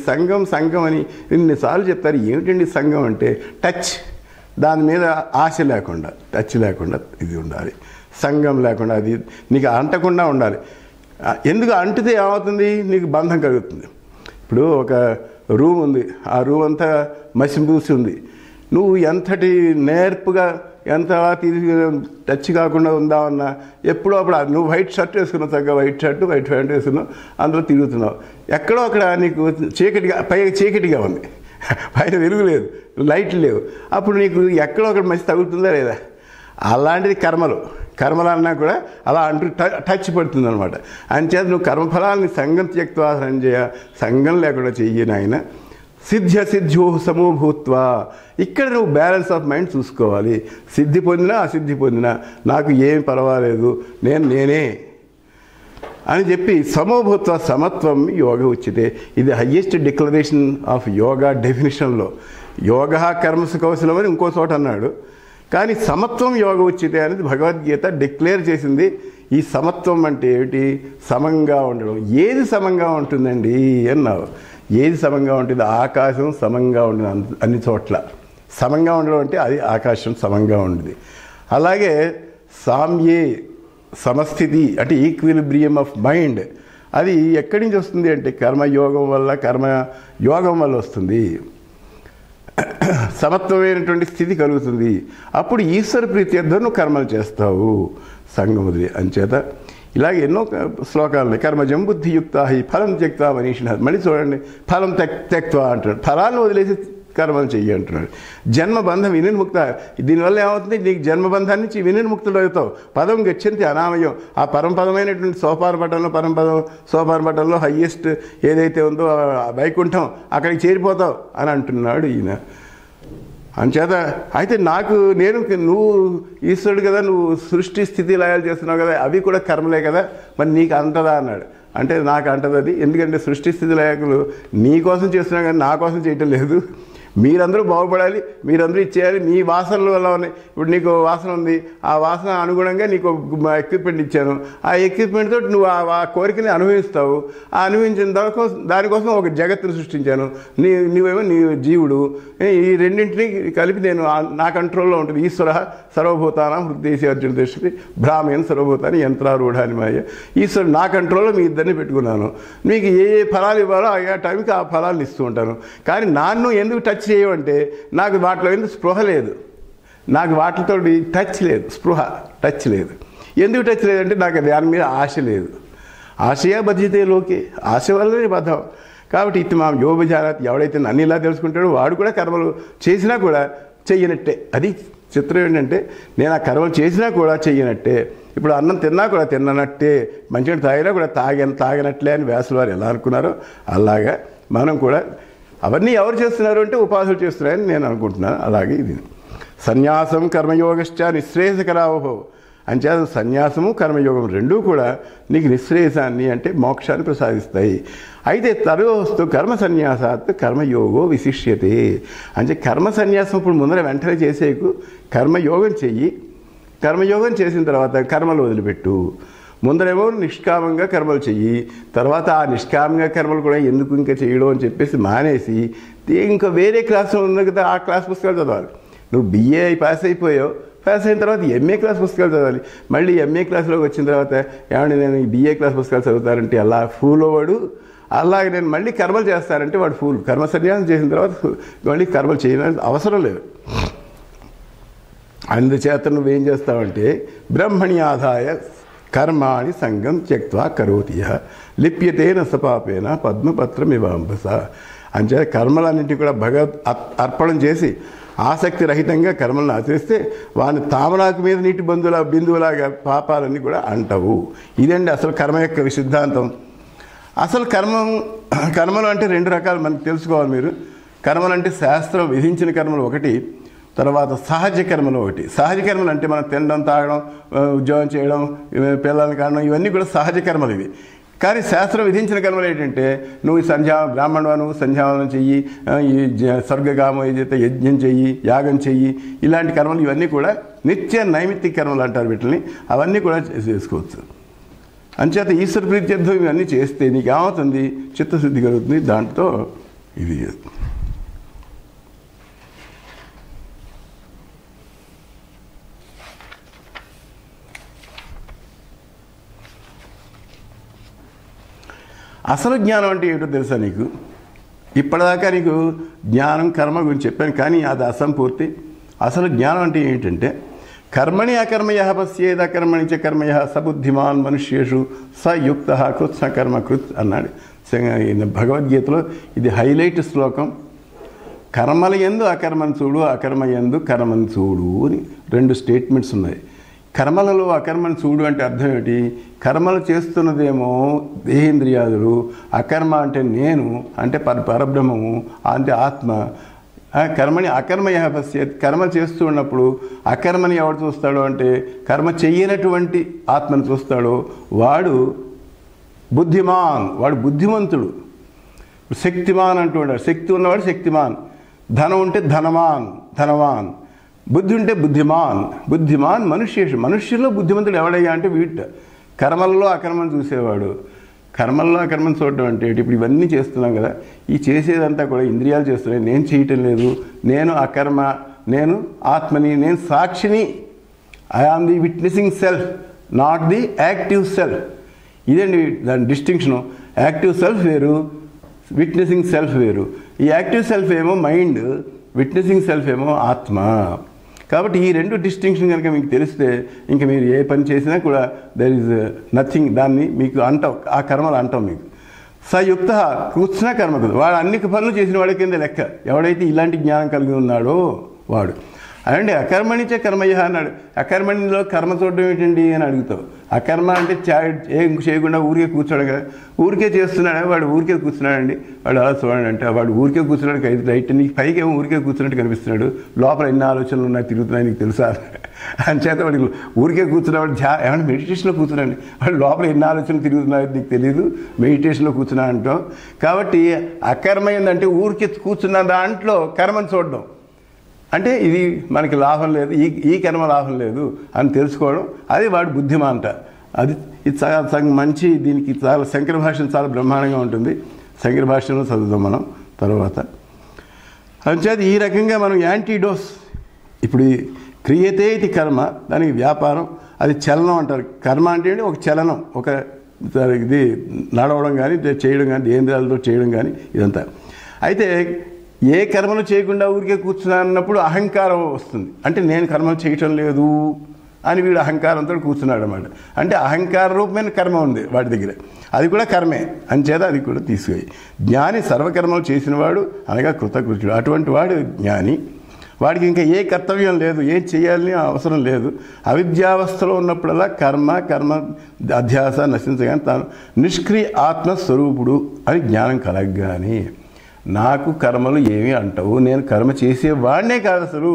Speaker 1: సంఘం అని ఇన్నిసార్లు చెప్తారు. ఏమిటండి సంఘం అంటే? టచ్, దాని మీద ఆశ లేకుండా, టచ్ లేకుండా ఇది ఉండాలి. సంఘం లేకుండా, అది నీకు అంటకుండా ఉండాలి. ఎందుకు అంటితే ఏమవుతుంది, నీకు బంధం కలుగుతుంది. ఇప్పుడు ఒక రూమ్ ఉంది, ఆ రూమ్ అంతా మసిపూసి ఉంది. నువ్వు ఎంతటి నేర్పుగా ఎంత టచ్ కాకుండా ఉందామన్నా ఎప్పుడో అప్పుడు నువ్వు వైట్ షర్ట్ వేసుకున్నావు, చక్కగా వైట్ షర్ట్ వైట్ ప్యాంట్ వేసుకున్నావు, అందులో తిరుగుతున్నావు. ఎక్కడో అక్కడ నీకు చీకటిగా, పైగా చీకటిగా ఉంది, పైన వెలుగు లేదు, లైట్లు లేవు. అప్పుడు నీకు ఎక్కడో ఒకటి మసి తగులుతుందా లేదా? అలాంటిది కర్మలన్నా కూడా అలా అంటూ టచ్ పడుతుంది అనమాట. అంచేత నువ్వు కర్మఫలాన్ని సంగం త్యక్త్వా సంజయ, సంగం లేకుండా చెయ్యి నాయన. సిద్ధ్యో సమూభూత్వా, ఇక్కడ నువ్వు బ్యాలెన్స్ ఆఫ్ మైండ్ చూసుకోవాలి. సిద్ధి పొందినా అసిద్ధి పొందినా నాకు ఏమి పర్వాలేదు, నేనే అని చెప్పి సమూభూత్వ సమత్వం యోగ ఉచ్యతే. ఇది హయ్యెస్ట్ డిక్లరేషన్ ఆఫ్ యోగా డెఫినిషన్లో. యోగ కర్మసు కౌశలం అని ఇంకో చోట అన్నాడు, కానీ సమత్వం యోగ ఉచ్యతే అనేది భగవద్గీత డిక్లేర్ చేసింది. ఈ సమత్వం అంటే ఏమిటి? సమంగా ఉండడం. ఏది సమంగా ఉంటుందండి అన్నావు. ఏది సమంగా ఉంటుంది? ఆకాశం సమంగా ఉంటుంది అన్ని చోట్ల. సమంగా ఉండడం అంటే అది ఆకాశం సమంగా ఉంటుంది. అలాగే సామ్యే సమస్థితి అంటే ఈక్విలిబ్రియం ఆఫ్ మైండ్, అది ఎక్కడి నుంచి వస్తుంది అంటే కర్మయోగం వల్ల వస్తుంది. సమత్వమైనటువంటి స్థితి కలుగుతుంది. అప్పుడు ఈశ్వర ప్రీత్యర్థం నువ్వు కర్మలు చేస్తావు సంగముది. అంచేత ఇలాగ ఎన్నో శ్లోకాలు ఉన్నాయి. కర్మజం బుద్ధియుక్త హి ఫలం త్యక్త్వా మనీషిణ. మళ్ళీ చూడండి, ఫలం త్యక్త్వా అంటున్నాడు, ఫలాన్ని వదిలేసి కర్మలు చెయ్యి అంటున్నాడు. జన్మబంధం వినిర్ముక్త. దీనివల్ల ఏమవుతుంది? నీకు జన్మబంధాన్ని నుంచి వినిర్ముక్తులు అవుతావు. పదం గచ్చంతి అనామయం. ఆ పరంపదమైనటువంటి సోపాన పటంలో హయ్యెస్ట్ ఏదైతే ఉందో వైకుంఠం, అక్కడికి చేరిపోతావు అని అంటున్నాడు ఈయన. అంచేత అయితే నువ్వు ఈశ్వరుడు కదా, నువ్వు సృష్టి స్థితి లయాలు చేస్తున్నావు కదా, అవి కూడా కర్మలే కదా, మరి నీకు అంటదా అన్నాడు. అంటే నాకు అంటది అది. ఎందుకంటే సృష్టి స్థితి లయాలు నీ కోసం చేస్తున్నా కానీ నా కోసం చేయటం లేదు. మీరందరూ బాగుపడాలి, మీరందరూ ఇచ్చేయాలి. మీ వాసనలు వల్ల ఉన్నాయి. ఇప్పుడు నీకు వాసన ఉంది, ఆ వాసన అనుగుణంగా నీకు ఎక్విప్మెంట్ ఇచ్చాను. ఆ ఎక్విప్మెంట్తో నువ్వు ఆ కోరికని అనుభవిస్తావు. ఆ అనుభవించిన దానికోసం ఒక జగత్తును సృష్టించాను. నువ్వేమో నీ జీవుడు. ఈ రెండింటినీ కలిపి నేను నా కంట్రోల్లో ఉంటుంది. ఈశ్వర సర్వభూతానం హృదయసి అర్జున దృష్టి భ్రామేణ సర్వభూతాన్ని యంత్రారూఢాని మాయ. ఈశ్వరుడు నా కంట్రోల్లో మీ ఇద్దరిని పెట్టుకున్నాను. మీకు ఏ ఫలాలు ఇవ్వాలో ఆ టైంకి ఆ ఫలాలను ఇస్తూ ఉంటాను. కానీ నన్ను ఎందుకు టచ్ చేయమంటే నాకు వాటిలో ఎందుకు స్పృహ లేదు, నాకు వాటితో టచ్ లేదు. ఎందుకు టచ్ లేదంటే నాకు దాని మీద ఆశ లేదు. ఆశయా బధ్యతే లోకే, ఆశ వల్లనే బద్ధం. కాబట్టి ఇది మా యోగజానాత్, ఎవడైతే నన్ను ఇలా తెలుసుకుంటాడో వాడు కూడా కర్మలు చేసినా కూడా చెయ్యనట్టే. అది చిత్రం ఏంటంటే నేను ఆ కర్మలు చేసినా కూడా చెయ్యనట్టే. ఇప్పుడు అన్నం తిన్నా కూడా తిన్ననట్టే, మంచిగా తాగినా కూడా తాగినట్లే అని వ్యాసుల వారు ఎలా అనుకున్నారో అలాగా మనం కూడా అవన్నీ ఎవరు చేస్తున్నారు అంటే ఉపాధులు చేస్తున్నారని నేను అనుకుంటున్నాను. అలాగే ఇది సన్యాసం కర్మయోగశ్చ నిశ్రేయసకరావభవ. అంచేత సన్యాసము కర్మయోగం రెండూ కూడా నీకు నిశ్రేయసాన్ని అంటే మోక్షాన్ని ప్రసాదిస్తాయి. అయితే తరువస్తు కర్మ సన్యాసాత్ కర్మయోగో విశిష్యతే. అంటే కర్మ సన్యాసం ఇప్పుడు ముందర వెంటనే చేసేకు కర్మయోగం చెయ్యి. కర్మయోగం చేసిన తర్వాత కర్మలు వదిలిపెట్టు. ముందరేమో నిష్కామంగా కర్మలు చెయ్యి, తర్వాత ఆ నిష్కామంగా కర్మలు కూడా ఎందుకు ఇంకా చేయడం అని చెప్పేసి మానేసి ఇంకా వేరే క్లాసులో ఉంది కదా ఆ క్లాస్ పుస్తకాలు చదవాలి. నువ్వు BA పాస్ అయిపోయావు, పాస్ అయిన తర్వాత MA క్లాస్ పుస్తకాలు చదవాలి. మళ్ళీ MA క్లాస్లోకి వచ్చిన తర్వాత ఏమంటే నేను ఈ BA క్లాస్ పుస్తకాలు చదువుతానంటే అలా ఫూల్ వాడు. అలాగే నేను మళ్ళీ కర్మలు చేస్తానంటే వాడు ఫూల్. కర్మ సన్యాసం చేసిన తర్వాత మళ్ళీ కర్మలు చేయడానికి అవసరం లేదు. అందుచేత నువ్వేం చేస్తావంటే బ్రహ్మణి ఆదాయ కర్మాణి సంగం త్యక్త్వా కరోతి లిప్యతేన సపాపేన పద్మపత్రమివాంబస. అంచేత కర్మలన్నింటినీ కూడా భగవద్ అర్పణం చేసి ఆసక్తి రహితంగా కర్మలను ఆచరిస్తే వాని తామరాకు మీద నీటి బిందువులాగా పాపాలన్నీ కూడా అంటవు. ఇదండి అసలు కర్మ యొక్క సిద్ధాంతం. అసలు కర్మలు అంటే రెండు రకాలు మనకు తెలుసుకోవాలి మీరు. కర్మలు అంటే శాస్త్రం విధించిన కర్మలు ఒకటి, తర్వాత సహజ కర్మలు ఒకటి. సహజ కర్మలు అంటే మనం తినడం, తాగడం, ఉద్యోగం చేయడం, పిల్లల్ని కానడం, ఇవన్నీ కూడా సహజ కర్మలు ఇవి. కానీ శాస్త్రం విధించిన కర్మలు ఏంటంటే నువ్వు బ్రాహ్మణుడు, నువ్వు సంధ్యావనం చెయ్యి, ఈ స్వర్గగామం ఏదైతే యజ్ఞం చెయ్యి, యాగం చెయ్యి, ఇలాంటి కర్మలు ఇవన్నీ కూడా నిత్య నైమిత్తిక కర్మలు అంటారు వీటిని. అవన్నీ కూడా చేసుకోవచ్చు. అంచేత ఈశ్వర ప్రీత్యర్థం ఇవన్నీ చేస్తే నీకు ఏమవుతుంది? చిత్తశుద్ధి కలుగుతుంది. దాంట్లో ఇది అసలు జ్ఞానం అంటే ఏమిటో తెలుసా నీకు? ఇప్పటిదాకా నీకు జ్ఞానం కర్మ గురించి చెప్పాను, కానీ అది అసంపూర్తి. అసలు జ్ఞానం అంటే ఏంటంటే కర్మణి అకర్మయ పశ్యేద్ అకర్మణి చ కర్మయ సబుద్ధిమాన్ మనుష్యేషు సయుక్త కృత్స్న కర్మ కృత్ అన్నాడు భగవద్గీతలో. ఇది హైలైట్ శ్లోకం. కర్మల యందు అకర్మను చూడు, అకర్మ యందు కర్మను చూడు అని 2 స్టేట్మెంట్స్ ఉన్నాయి. కర్మలలో అకర్మను చూడు అంటే అర్థం ఏమిటి? కర్మలు చేస్తున్నదేమో దేహేంద్రియాదులు, అకర్మ అంటే నేను, అంటే పరబ్రహ్మము, అంటే ఆత్మ. కర్మని అకర్మయ పశ్యేత్, కర్మ చేస్తూ ఉన్నప్పుడు అకర్మని ఎవడు చూస్తాడో అంటే కర్మ చెయ్యనటువంటి ఆత్మను చూస్తాడో వాడు బుద్ధిమాన్, వాడు బుద్ధిమంతుడు. శక్తిమాన్ అంటూ ఉంటాడు, శక్తి ఉన్నవాడు శక్తిమాన్, ధనం ఉంటే ధనవాన్, బుద్ధి ఉంటే బుద్ధిమాన్. బుద్ధిమాన్ మనుష్యేషు, మనుష్యుల్లో బుద్ధిమంతుడు ఎవడయ్యా అంటే వీట కర్మల్లో అకర్మను చూసేవాడు. కర్మల్లో అకర్మను చూడటం అంటే ఇప్పుడు ఇవన్నీ చేస్తున్నాం కదా, ఈ చేసేదంతా కూడా ఇంద్రియాలు చేస్తున్నాయి, నేను చేయటం లేదు. నేను అకర్మ, నేను ఆత్మని, నేను సాక్షిని. I am the witnessing self, not the active self. ఇదండి దాని డిస్టింక్షను. యాక్టివ్ సెల్ఫ్ వేరు, విట్నెసింగ్ సెల్ఫ్ వేరు. ఈ యాక్టివ్ సెల్ఫ్ ఏమో మైండ్, విట్నెసింగ్ సెల్ఫ్ ఏమో ఆత్మ. కాబట్టి ఈ 2 డిస్టింక్షన్ కనుక మీకు తెలిస్తే ఇంకా మీరు ఏ పని చేసినా కూడా దెర్ ఈజ్ నథింగ్, దాన్ని మీకు అంటాం, ఆ కర్మలు అంటాం మీకు. సయుక్త కృత్స్న కర్మ, వాడు అన్ని పనులు చేసిన వాడి కింద లెక్క. ఎవడైతే ఇలాంటి జ్ఞానం కలిగి ఉన్నాడో వాడు. అంటే అకర్మణిచే కర్మయ్య అన్నాడు. అకర్మణిలో కర్మ చూడడం ఏంటండి అని అడుగుతావు. అకర్మ అంటే ఏం చేయకుండా ఊరికే కూర్చోడు కదా, ఊరికే చేస్తున్నాడు వాడు, ఊరికే కూర్చున్నాడండి వాడు, అలా చూడండి అంటే వాడు ఊరికే కూర్చున్నాడు అయితే రైట్, నీకు పైకి ఏమో ఊరికే కూర్చున్నట్టు కనిపిస్తున్నాడు, లోపల ఎన్ని ఆలోచనలు ఉన్నాయి తిరుగుతున్నాయి నీకు తెలుసా? అంచేత వాడికి ఊరికే కూర్చున్నవాడు ఏమన్నా మెడిటేషన్లో కూర్చున్నాడు, వాడు లోపల ఎన్ని ఆలోచనలు తిరుగుతున్నాయో నీకు తెలియదు, మెడిటేషన్లో కూర్చున్నా అంటాం. కాబట్టి అకర్మ ఏంటంటే ఊరికే కూర్చున్న దాంట్లో కర్మను చూడడం. అంటే ఇది మనకి లాభం లేదు, ఈ కర్మ లాభం లేదు అని తెలుసుకోవడం, అది వాడు బుద్ధిమాంట. అది ఇది చాలా మంచి, దీనికి చాలా శంకర భాష్యం చాలా బ్రహ్మాండంగా ఉంటుంది. శంకర భాష్యంలో చదువుదాం మనం తర్వాత. అంచేత ఈ రకంగా మనం యాంటీడోస్, ఇప్పుడు క్రియతే ఇది కర్మ, దానికి వ్యాపారం, అది చలనం అంటారు. కర్మ అంటే ఒక చలనం, ఒక ఇది నడవడం కానీ చేయడం కానీ, దేంద్రాలతో చేయడం కానీ ఇదంతా. అయితే ఏ కర్మలు చేయకుండా ఊరికే కూర్చున్నప్పుడు అహంకారం వస్తుంది. అంటే నేను కర్మలు చేయటం లేదు అని వీడు అహంకారంతో కూర్చున్నాడు అన్నమాట. అంటే అహంకార రూపమైన కర్మ ఉంది వాడి దగ్గర, అది కూడా కర్మే. అంచేత అది కూడా తీసుకుపోయి జ్ఞాని సర్వకర్మలు చేసినవాడు అనగా కృతకృత్యుడు. అటువంటి వాడు జ్ఞాని. వాడికి ఇంకా ఏ కర్తవ్యం లేదు, ఏం చేయాలని అవసరం లేదు. అవిద్యావస్థలో ఉన్నప్పుడల్లా కర్మ అధ్యాస నశించగానే తాను నిష్క్రియ ఆత్మస్వరూపుడు అని జ్ఞానం కలగగానే నాకు కర్మలు ఏమీ అంటవు, నేను కర్మ చేసేవాడినే కాదు, అసలు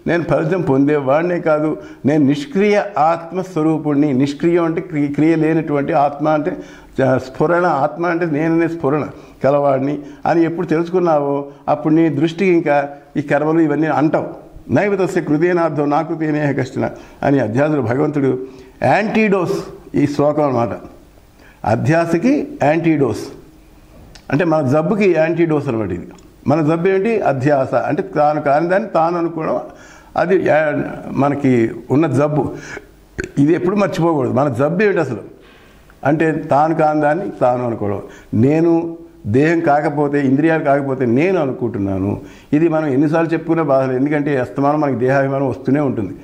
Speaker 1: నేను ఫలితం పొందేవాడినే కాదు, నేను నిష్క్రియ ఆత్మస్వరూపుడిని. నిష్క్రియం అంటే క్రియ లేనటువంటి ఆత్మ, అంటే స్ఫురణ, ఆత్మ అంటే నేననే స్ఫురణ కలవాడిని అని ఎప్పుడు తెలుసుకున్నావో అప్పుడు నీ దృష్టికి ఇంకా ఈ కర్మలు ఇవన్నీ అంటావు. నైవతస్య కృతేనార్థం నా కృతేనే కష్టిన అని అధ్యాసుడు భగవంతుడు యాంటీడోస్ ఈ శ్లోకం అన్నమాట. అధ్యాసకి యాంటీడోస్ అంటే మన జబ్బుకి యాంటీడోస్ అనమాట. ఇది మన జబ్బు ఏంటి? అధ్యాస. అంటే తాను కాని దాన్ని తాను అనుకోవడం, అది మనకి ఉన్న జబ్బు. ఇది ఎప్పుడు మర్చిపోకూడదు. మన జబ్బు ఏమిటి అసలు అంటే తాను కాని దాన్ని తాను అనుకోవడం. నేను దేహం కాకపోతే, ఇంద్రియాలు కాకపోతే నేను అనుకుంటున్నాను. ఇది మనం ఎన్నిసార్లు చెప్పుకునే బాధలు, ఎందుకంటే అస్తమానం మనకి దేహాభిమానం వస్తూనే ఉంటుంది.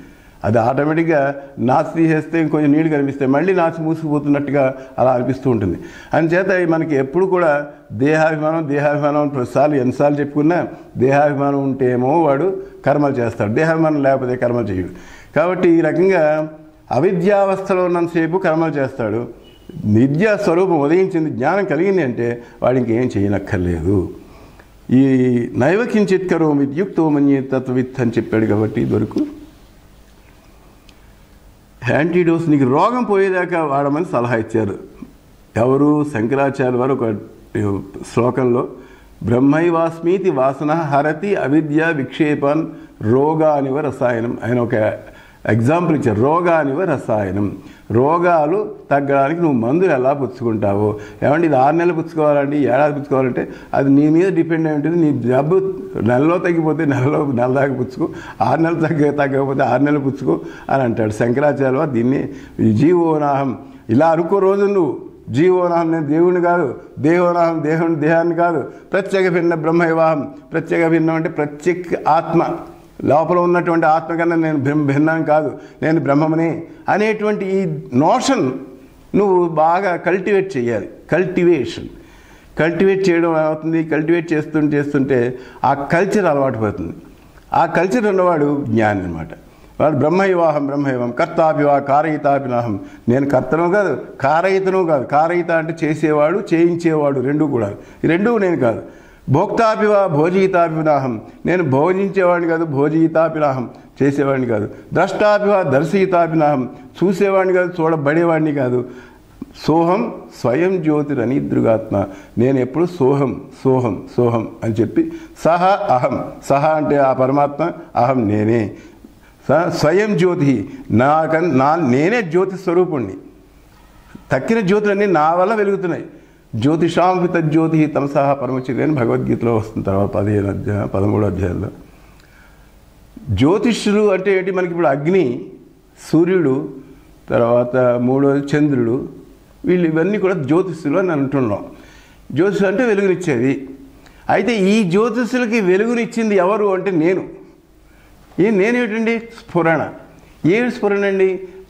Speaker 1: అది ఆటోమేటిక్గా నాచు తీసేస్తే ఇంకొంచెం నీళ్ళు కనిపిస్తాయి, మళ్ళీ నాచు మూసుకుపోతున్నట్టుగా అలా అనిపిస్తూ ఉంటుంది. అందుచేత మనకి ఎప్పుడు కూడా దేహాభిమానం ప్రతిసార్లు ఎన్నిసార్లు చెప్పుకున్నా దేహాభిమానం ఉంటేమో వాడు కర్మలు చేస్తాడు, దేహాభిమానం లేకపోతే కర్మలు చేయడు. కాబట్టి ఈ రకంగా అవిద్యావస్థలో ఉన్నంతసేపు కర్మలు చేస్తాడు. విద్యా స్వరూపం ఉదయించింది, జ్ఞానం కలిగింది అంటే వాడు ఇంకేం చేయనక్కర్లేదు. ఈ నైవ కించిత్ కరోమి విద్యుక్తో మన్యే తత్వవిత్ అని చెప్పాడు. కాబట్టి దొరకు యాంటీడోస్ నీకు రోగం పోయేదాకా వాడమని సలహా ఇచ్చారు. ఎవరు? శంకరాచార్య వారు ఒక శ్లోకంలో బ్రహ్మైవాస్మీతి వాసన హరతి అవిద్య విక్షేపన్ రోగానివ రసాయనం ఆయన ఒక ఎగ్జాంపుల్ ఇచ్చారు. రోగానివ రసాయనం, రోగాలు తగ్గడానికి నువ్వు మందులు ఎలా పుచ్చుకుంటావో. ఏమంటే ఇది 6 నెలలు పుచ్చుకోవాలండి, ఏడాది పుచ్చుకోవాలంటే అది నీ మీద డిపెండ్ అయి ఉంటుంది. నీ జబ్బు నెలలో తగ్గిపోతే నెల దాకా పుచ్చుకో, 6 నెలలు తగ్గకపోతే 6 నెలలు పుచ్చుకో అని అంటాడు శంకరాచార్య. దీన్ని జీవోనాహం ఇలా అనుకో రోజు నువ్వు జీవోనాహం నేను దేవుని కాదు, దేహోనాహం దేహాన్ని కాదు, ప్రత్యేక భిన్న బ్రహ్మవివాహం. ప్రత్యేక భిన్నం అంటే ప్రత్యేక ఆత్మ, లోపల ఉన్నటువంటి ఆత్మ కన్నా నేను భిన్నం కాదు, నేను బ్రహ్మమని అనేటువంటి ఈ నోషన్ నువ్వు బాగా కల్టివేట్ చేయాలి. కల్టివేట్ చేయడం అవుతుంది. కల్టివేట్ చేస్తుంటే ఆ కల్చర్ అలవాటు పడుతుంది. ఆ కల్చర్ ఉన్నవాడు జ్ఞాని అనమాట. వాడు బ్రహ్మవివాహం కర్తాపివా కారయితాపినాహం. నేను కర్తను కాదు, కారయితను కాదు. కారయిత అంటే చేసేవాడు, చేయించేవాడు, రెండూ కూడా. ఈ రెండూ నేను కాదు. భోక్తాపివా భోజయితాపినాహం. నేను భోజించేవాడిని కాదు, భోజయితాపినాహం చేసేవాడిని కాదు. ద్రష్టాపివా దర్శయితాపినాహం. చూసేవాడిని కాదు, చూడబడేవాడిని కాదు. సోహం స్వయం జ్యోతిరనిద్రుగాత్మ. నేను ఎప్పుడు సోహం అని చెప్పి అహం అంటే ఆ పరమాత్మ, అహం నేనే. స్వయం జ్యోతి నేనే జ్యోతి స్వరూపుణ్ణి. తక్కిన జ్యోతులన్నీ నా వల్ల వెలుగుతున్నాయి. జ్యోతిషాంపిత జ్యోతి తమసహ పరమచితి అని భగవద్గీతలో వస్తుంది. తర్వాత 13వ అధ్యాయంలో జ్యోతిష్యులు అంటే ఏంటి? మనకి ఇప్పుడు అగ్ని, సూర్యుడు, తర్వాత మూడోది చంద్రుడు, ఇవన్నీ కూడా జ్యోతిష్యులు అని అంటున్నాం. జ్యోతిషులు అంటే వెలుగునిచ్చేది. అయితే ఈ జ్యోతిష్యులకి వెలుగునిచ్చింది ఎవరు అంటే నేనేమిటండి? స్ఫురణ. ఏమి స్ఫురణ అండి?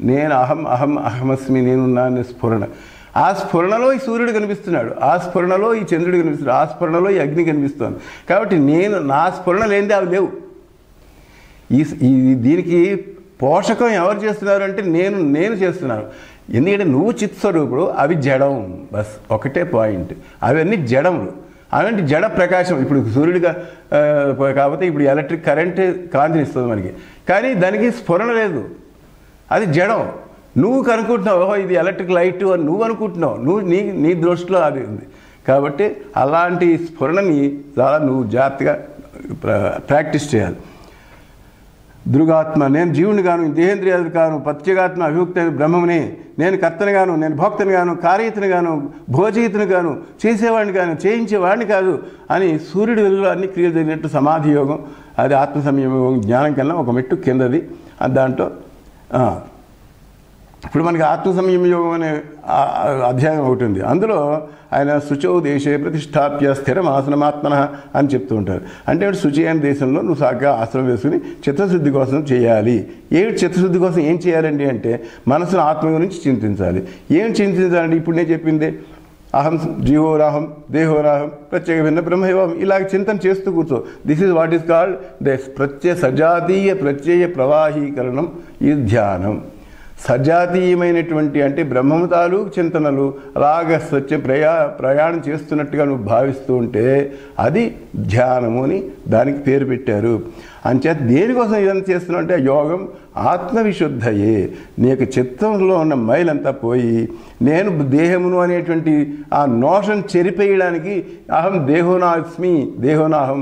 Speaker 1: నేను అహమస్మి, నేనున్నాను స్ఫురణ. ఆ స్ఫురణలో ఈ సూర్యుడు కనిపిస్తున్నాడు, ఆ స్ఫురణలో ఈ చంద్రుడు కనిపిస్తున్నాడు, ఆ స్ఫురణలో ఈ అగ్ని కనిపిస్తుంది. కాబట్టి నా స్ఫురణ లేనిదే అవి లేవు. దీనికి పోషకం ఎవరు చేస్తున్నారు అంటే నేను చేస్తున్నాను. ఎందుకంటే నువ్వు చిత్స్వరూపుడు, అవి జడం. బస్ ఒకటే పాయింట్. అవన్నీ జడములు, అవన్నీ జడ ప్రకాశం. ఇప్పుడు సూర్యుడిగా కాకపోతే ఇప్పుడు ఎలక్ట్రిక్ కరెంట్ కాంతిని ఇస్తుంది మనకి, కానీ దానికి స్ఫురణ లేదు, అది జడం. నువ్వు కనుక్కుంటున్నావు, ఓహో ఇది ఎలక్ట్రిక్ లైట్ అని నువ్వు అనుకుంటున్నావు. నీ దృష్టిలో అది ఉంది. కాబట్టి అలాంటి స్ఫురణని చాలా నువ్వు జాగ్రత్తగా ప్రాక్టీస్ చేయాలి. దృగాత్మ, నేను జీవుని గాను, దేహేంద్రియాలు కాను, ప్రత్యేగాత్మ అభిముక్త బ్రహ్మముని. నేను కర్తను గాను, నేను భోక్తను గాను, కార్యతను గాను, భోజయితను గాను, చేసేవాడిని గాను, చేయించేవాడిని కాదు అని సూర్యుడి వెలుగులో అన్ని క్రియలు జరిగినట్టు సమాధి యోగం, అది ఆత్మ సంయమం, జ్ఞానం కన్నా ఒక మెట్టు కిందది. దాంట్లో ఇప్పుడు మనకి ఆత్మ సంయమ యోగం అనే అధ్యాయం ఒకటి ఉంది. అందులో ఆయన శుచౌ దేశే ప్రతిష్టాప్య స్థిరమాసనమాత్మన అని చెప్తూ ఉంటారు. అంటే శుచి అయిన దేశంలో నువ్వు సాగా ఆశ్రమం వేసుకుని చిత్తశుద్ధి కోసం చేయాలి. చిత్తశుద్ధి కోసం ఏం చేయాలండి అంటే మనసును ఆత్మ గురించి చింతించాలి. ఏం చింతించాలండి? ఇప్పుడు నేను చెప్పిందే అహం జీవోరాహం దేహోరాహం ప్రత్యేక భిన్న బ్రహ్మయోగం, ఇలాగ చింతన చేస్తూ కూర్చో. This is what is called సజాతీయ ప్రత్యయ ప్రవాహీకరణం. ఈ ధ్యానం సజాతీయమైనటువంటి అంటే బ్రహ్మము తాలూకు చింతనలు అలాగ ప్రయాణం చేస్తున్నట్టుగా నువ్వు భావిస్తూ ఉంటే అది ధ్యానము అని దానికి పేరు పెట్టారు. అంచేత దేనికోసం ఇదంతా చేస్తున్నావు అంటే యోగం ఆత్మవిశుద్ధయే. నీకు చిత్తంలో ఉన్న మైలంతా పోయి నేను దేహమును అనేటువంటి ఆ నోషన్ చెరిపేయడానికి అహం దేహోనాహం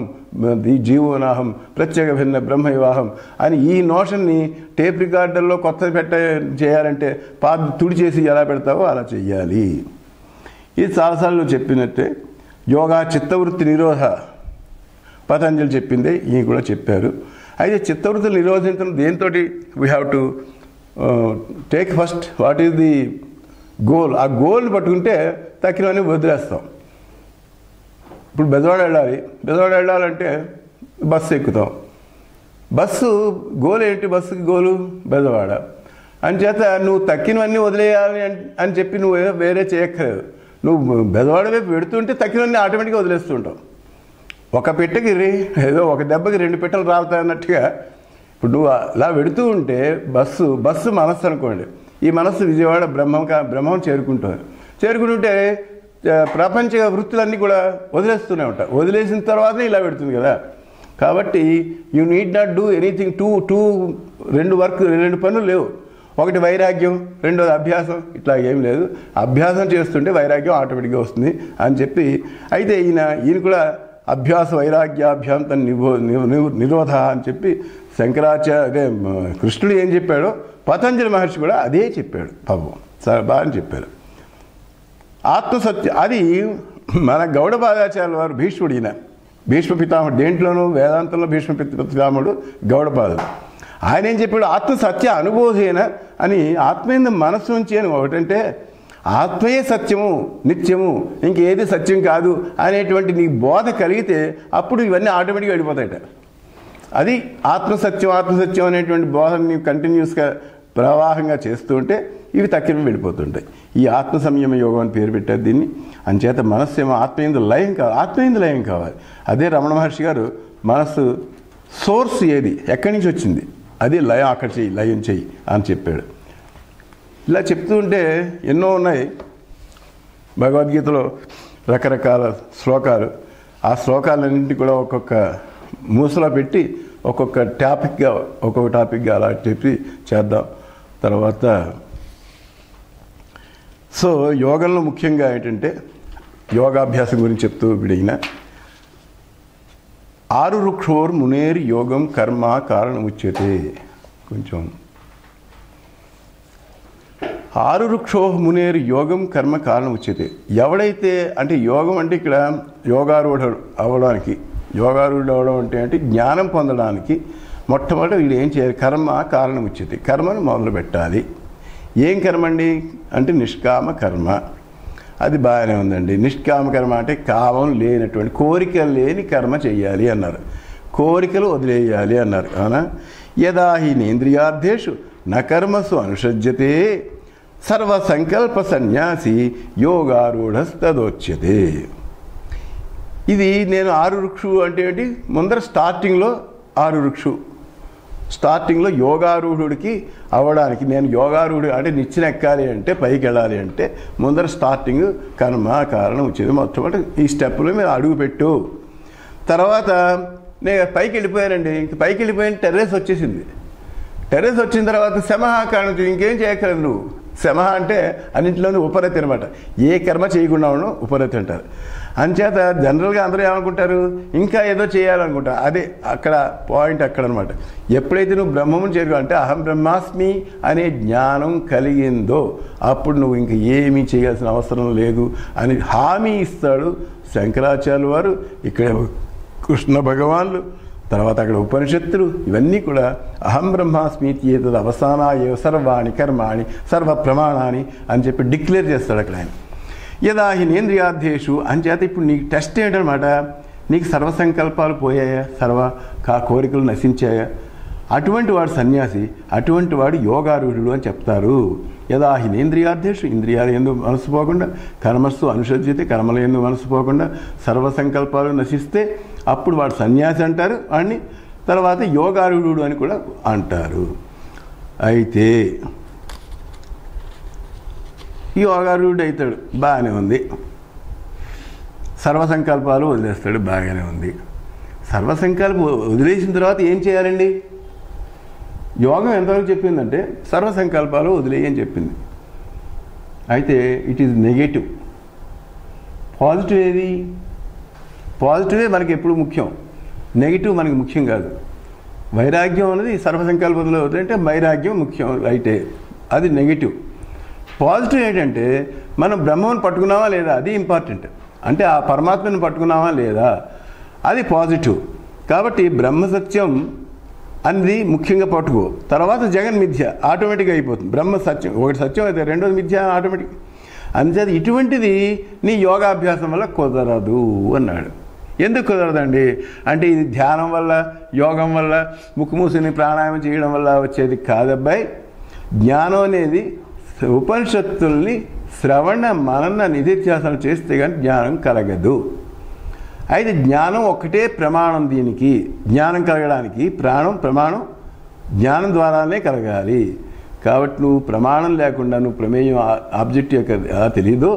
Speaker 1: జీవోనాహం ప్రత్యేక భిన్న బ్రహ్మవివాహం అని ఈ నోషన్ని టేప్ రికార్డర్లో కొత్త చేయాలంటే తుడి చేసి ఎలా పెడతావో అలా చెయ్యాలి. ఇది చాలాసార్లు చెప్పినట్టే. యోగా చిత్తవృత్తి నిరోధ పతంజలి చెప్పిందే ఈయన కూడా చెప్పారు. అయితే చిత్తవృత్తులు నిరోధించడం దేంతో we have to take first what is the goal. ఆ గోల్ని పట్టుకుంటే తక్కినవన్నీ వదిలేస్తాం. ఇప్పుడు బెజవాడ వెళ్ళాలంటే బస్సు ఎక్కుతాం. బస్సు గోల్ ఏంటి? బస్సుకి గోలు బెజవాడ. అంచేత నువ్వు తక్కినవన్నీ వదిలేయాలి అని చెప్పి నువ్వు వేరే చేయక్కర్లేదు. నువ్వు బెజవాడ వైపు పెడుతుంటే తక్కినవన్నీ ఆటోమేటిక్గా వదిలేస్తుంటావు. ఒక పెట్టెకి ఏదో ఒక దెబ్బకి 2 పెట్టెలు రాలుతాయన్నట్టుగా ఇప్పుడు నువ్వు అలా పెడుతూ ఉంటే బస్సు మనస్సు అనుకోండి. ఈ మనస్సు విజయవాడ బ్రహ్మం చేరుకుంటుంటే ప్రపంచ వృత్తులన్నీ కూడా వదిలేస్తూనే ఉంటాయి. వదిలేసిన తర్వాతనే ఇలా పెడుతుంది కదా. కాబట్టి you need not do anything రెండు పనులు లేవు. ఒకటి వైరాగ్యం, రెండోది అభ్యాసం. ఇట్లా ఏం లేదు. అభ్యాసం చేస్తుంటే వైరాగ్యం ఆటోమేటిక్గా వస్తుంది అని చెప్పి అయితే ఈయన కూడా అభ్యాస వైరాగ్యాభ్యాంతం నిరోధ అని చెప్పి శంకరాచార్య కృష్ణుడు ఏం చెప్పాడో పతంజలి మహర్షి కూడా అదే చెప్పాడు. పాపం చాలా బాగా చెప్పారు. ఆత్మసత్య అది మన గౌడపాదాచార్యుల వారు భీష్మ పితామహుడు. దేంట్లోనూ వేదాంతంలో భీష్మ పితామహుడు గౌడపాదుడు. ఆయన ఏం చెప్పాడు? ఆత్మసత్య అనుబోధేన అని ఆత్మేందు మనస్సు నుంచి అని ఒకటంటే ఆత్మయే సత్యము, నిత్యము, ఇంకేది సత్యం కాదు అనేటువంటి నీకు బోధ కలిగితే అప్పుడు ఇవన్నీ ఆటోమేటిక్గా వెళ్ళిపోతాయట. అది ఆత్మసత్యం అనేటువంటి బోధన నీవు కంటిన్యూస్గా ప్రవాహంగా చేస్తూ ఉంటే ఇవి తక్కిన వెళ్ళిపోతుంటాయి. ఈ ఆత్మ సంయమ యోగం అని పేరు పెట్టారు దీన్ని. అంచేత మనస్సు ఏమో ఆత్మేందు లయం కావాలి. అదే రమణ మహర్షి గారు మనస్సు సోర్స్ ఏది, ఎక్కడి నుంచి వచ్చింది, అది లయం, అక్కడ చెయ్యి, లయం చెయ్యి అని చెప్పాడు. ఇలా చెప్తూ ఉంటే ఎన్నో ఉన్నాయి భగవద్గీతలో రకరకాల శ్లోకాలు. ఆ శ్లోకాలన్నింటినీ కూడా ఒక్కొక్క మూసలో పెట్టి ఒక్కొక్క టాపిక్గా అలా చెప్పి చేద్దాం. తర్వాత సో యోగంలో ముఖ్యంగా ఏంటంటే యోగాభ్యాసం గురించి చెప్తూ విడిగిన 6 వృక్షోర్ మునేర్ యోగం కర్మ కారణముచ్యతే. కొంచెం 6 వృక్షో మునేర్ యోగం కర్మ కారణముచ్యతే. ఎవడైతే అంటే యోగం అంటే ఇక్కడ యోగారూఢుడు అవడం అంటే జ్ఞానం పొందడానికి మొట్టమొదటి వీడు ఏం చేయాలి, కర్మ కారణముచ్యతే, కర్మను మొదలు పెట్టాలి. ఏం కర్మ అండి అంటే నిష్కామ కర్మ. అది బాగానే ఉందండి. నిష్కామ కర్మ అంటే కామం లేనటువంటి, కోరికలు లేని కర్మ చెయ్యాలి అన్నారు, కోరికలు వదిలేయాలి అన్నారు. అవునా? యదా హి నేంద్రియార్థేషు న కర్మసు అనుషజ్యతే సర్వసంకల్ప సన్యాసి యోగారూఢస్తదోచ్యతే. ఇది నేను 6 వృక్షు అంటే ఏంటి, ముందర స్టార్టింగ్లో 6 వృక్షు, స్టార్టింగ్లో యోగారూఢుడికి అవ్వడానికి, నేను యోగారూఢుడు అంటే నిచ్చెన ఎక్కాలి అంటే, పైకి వెళ్ళాలి అంటే ముందర స్టార్టింగ్ కర్మ కారణం వచ్చేది. మొట్టమొదటి ఈ స్టెప్లో మీరు అడుగు పెట్టు. తర్వాత నేను పైకి వెళ్ళిపోయానండి, ఇంక పైకి వెళ్ళిపోయిన టెర్రస్ వచ్చేసింది. టెర్రస్ వచ్చిన తర్వాత శమహ కారణం, ఇంకేం చేయక్కర్లేదు నువ్వు. శమహ అంటే అన్నింటిలోనూ ఉపరతి అనమాట. ఏ కర్మ చేయకుండా ఉండడం ఉపరతి అంటారు. అంచేత జనరల్గా అందరూ ఏమనుకుంటారు, ఇంకా ఏదో చేయాలనుకుంటారు. అదే అక్కడ పాయింట్ అక్కడ అనమాట. ఎప్పుడైతే నువ్వు బ్రహ్మమును చేరుకో అంటే అహం బ్రహ్మాస్మి అనే జ్ఞానం కలిగిందో అప్పుడు నువ్వు ఇంక ఏమీ చేయాల్సిన అవసరం లేదు అని హామీ ఇస్తాడు శంకరాచార్యులు వారు, ఇక్కడ కృష్ణ భగవాన్లు, తర్వాత అక్కడ ఉపనిషత్తులు, ఇవన్నీ కూడా అహం బ్రహ్మాస్మీతి ఏతద్ అవసానాయ సర్వాణి కర్మాణి సర్వ ప్రమాణాన్ని అని చెప్పి డిక్లేర్ చేస్తాడు అక్కడ ఆయన. యదా హి నేంద్రియార్థేషు అంచేత ఇప్పుడు నీకు టెస్ట్ ఏంటనమాట, నీకు సర్వసంకల్పాలు పోయాయా, కోరికలు నశించాయా, అటువంటి వాడు సన్యాసి, అటువంటి వాడు యోగారూఢుడు అని చెప్తారు. యదా హి నేంద్రియార్థేషు ఇంద్రియాలు ఎందు మనసు పోకుండా, కర్మస్సు అనుషజ్యతే కర్మల ఎందు మనసు పోకుండా సర్వసంకల్పాలు నశిస్తే అప్పుడు వాడు సన్యాసి అంటారు వాడిని. తర్వాత యోగారూఢుడు అని కూడా అంటారు. అయితే యోగారూఢుడు అవుతాడు, బాగానే ఉంది. సర్వసంకల్పాలు వదిలేస్తాడు, బాగానే ఉంది. సర్వసంకల్పం వదిలేసిన తర్వాత ఏం చేయాలండి? యోగం ఎంతవరకు చెప్పిందంటే సర్వసంకల్పాలు వదిలేయని చెప్పింది. అయితే ఇట్ ఈజ్ నెగటివ్. పాజిటివ్ ఏది? పాజిటివే మనకి ఎప్పుడు ముఖ్యం, నెగిటివ్ మనకి ముఖ్యం కాదు. వైరాగ్యం అనేది సర్వసంకల్పంలో వదిలేంటే వైరాగ్యం ముఖ్యం, రైటే, అది నెగిటివ్. పాజిటివ్ ఏంటంటే మనం బ్రహ్మను పట్టుకున్నామా లేదా, అది ఇంపార్టెంట్. అంటే ఆ పరమాత్మను పట్టుకున్నామా లేదా, అది పాజిటివ్. కాబట్టి బ్రహ్మసత్యం అనేది ముఖ్యంగా పట్టుకో. తర్వాత జగన్ మిథ్య ఆటోమేటిక్గా అయిపోతుంది. బ్రహ్మ సత్యం ఒకటి సత్యం అయితే రెండోది మిథ్య ఆటోమేటిక్. అందుచేత ఇటువంటిది నీ యోగాభ్యాసం వల్ల కుదరదు అన్నాడు. ఎందుకు కుదరదండి అంటే ఇది ధ్యానం వల్ల, యోగం వల్ల, ముక్కు మూసుని ప్రాణాయామం చేయడం వల్ల వచ్చేది కాదబ్బాయి. జ్ఞానం అనేది ఉపనిషత్తుల్ని శ్రవణ మనన నిధిధ్యాసన చేస్తే కానీ జ్ఞానం కలగదు. అయితే జ్ఞానం ఒక్కటే ప్రమాణం. దీనికి జ్ఞానం కలగడానికి ప్రమాణం జ్ఞానం ద్వారానే కలగాలి. కాబట్టి నువ్వు ప్రమాణం లేకుండా నువ్వు ప్రమేయం ఆబ్జెక్ట్ యొక్క ఎలా తెలీదో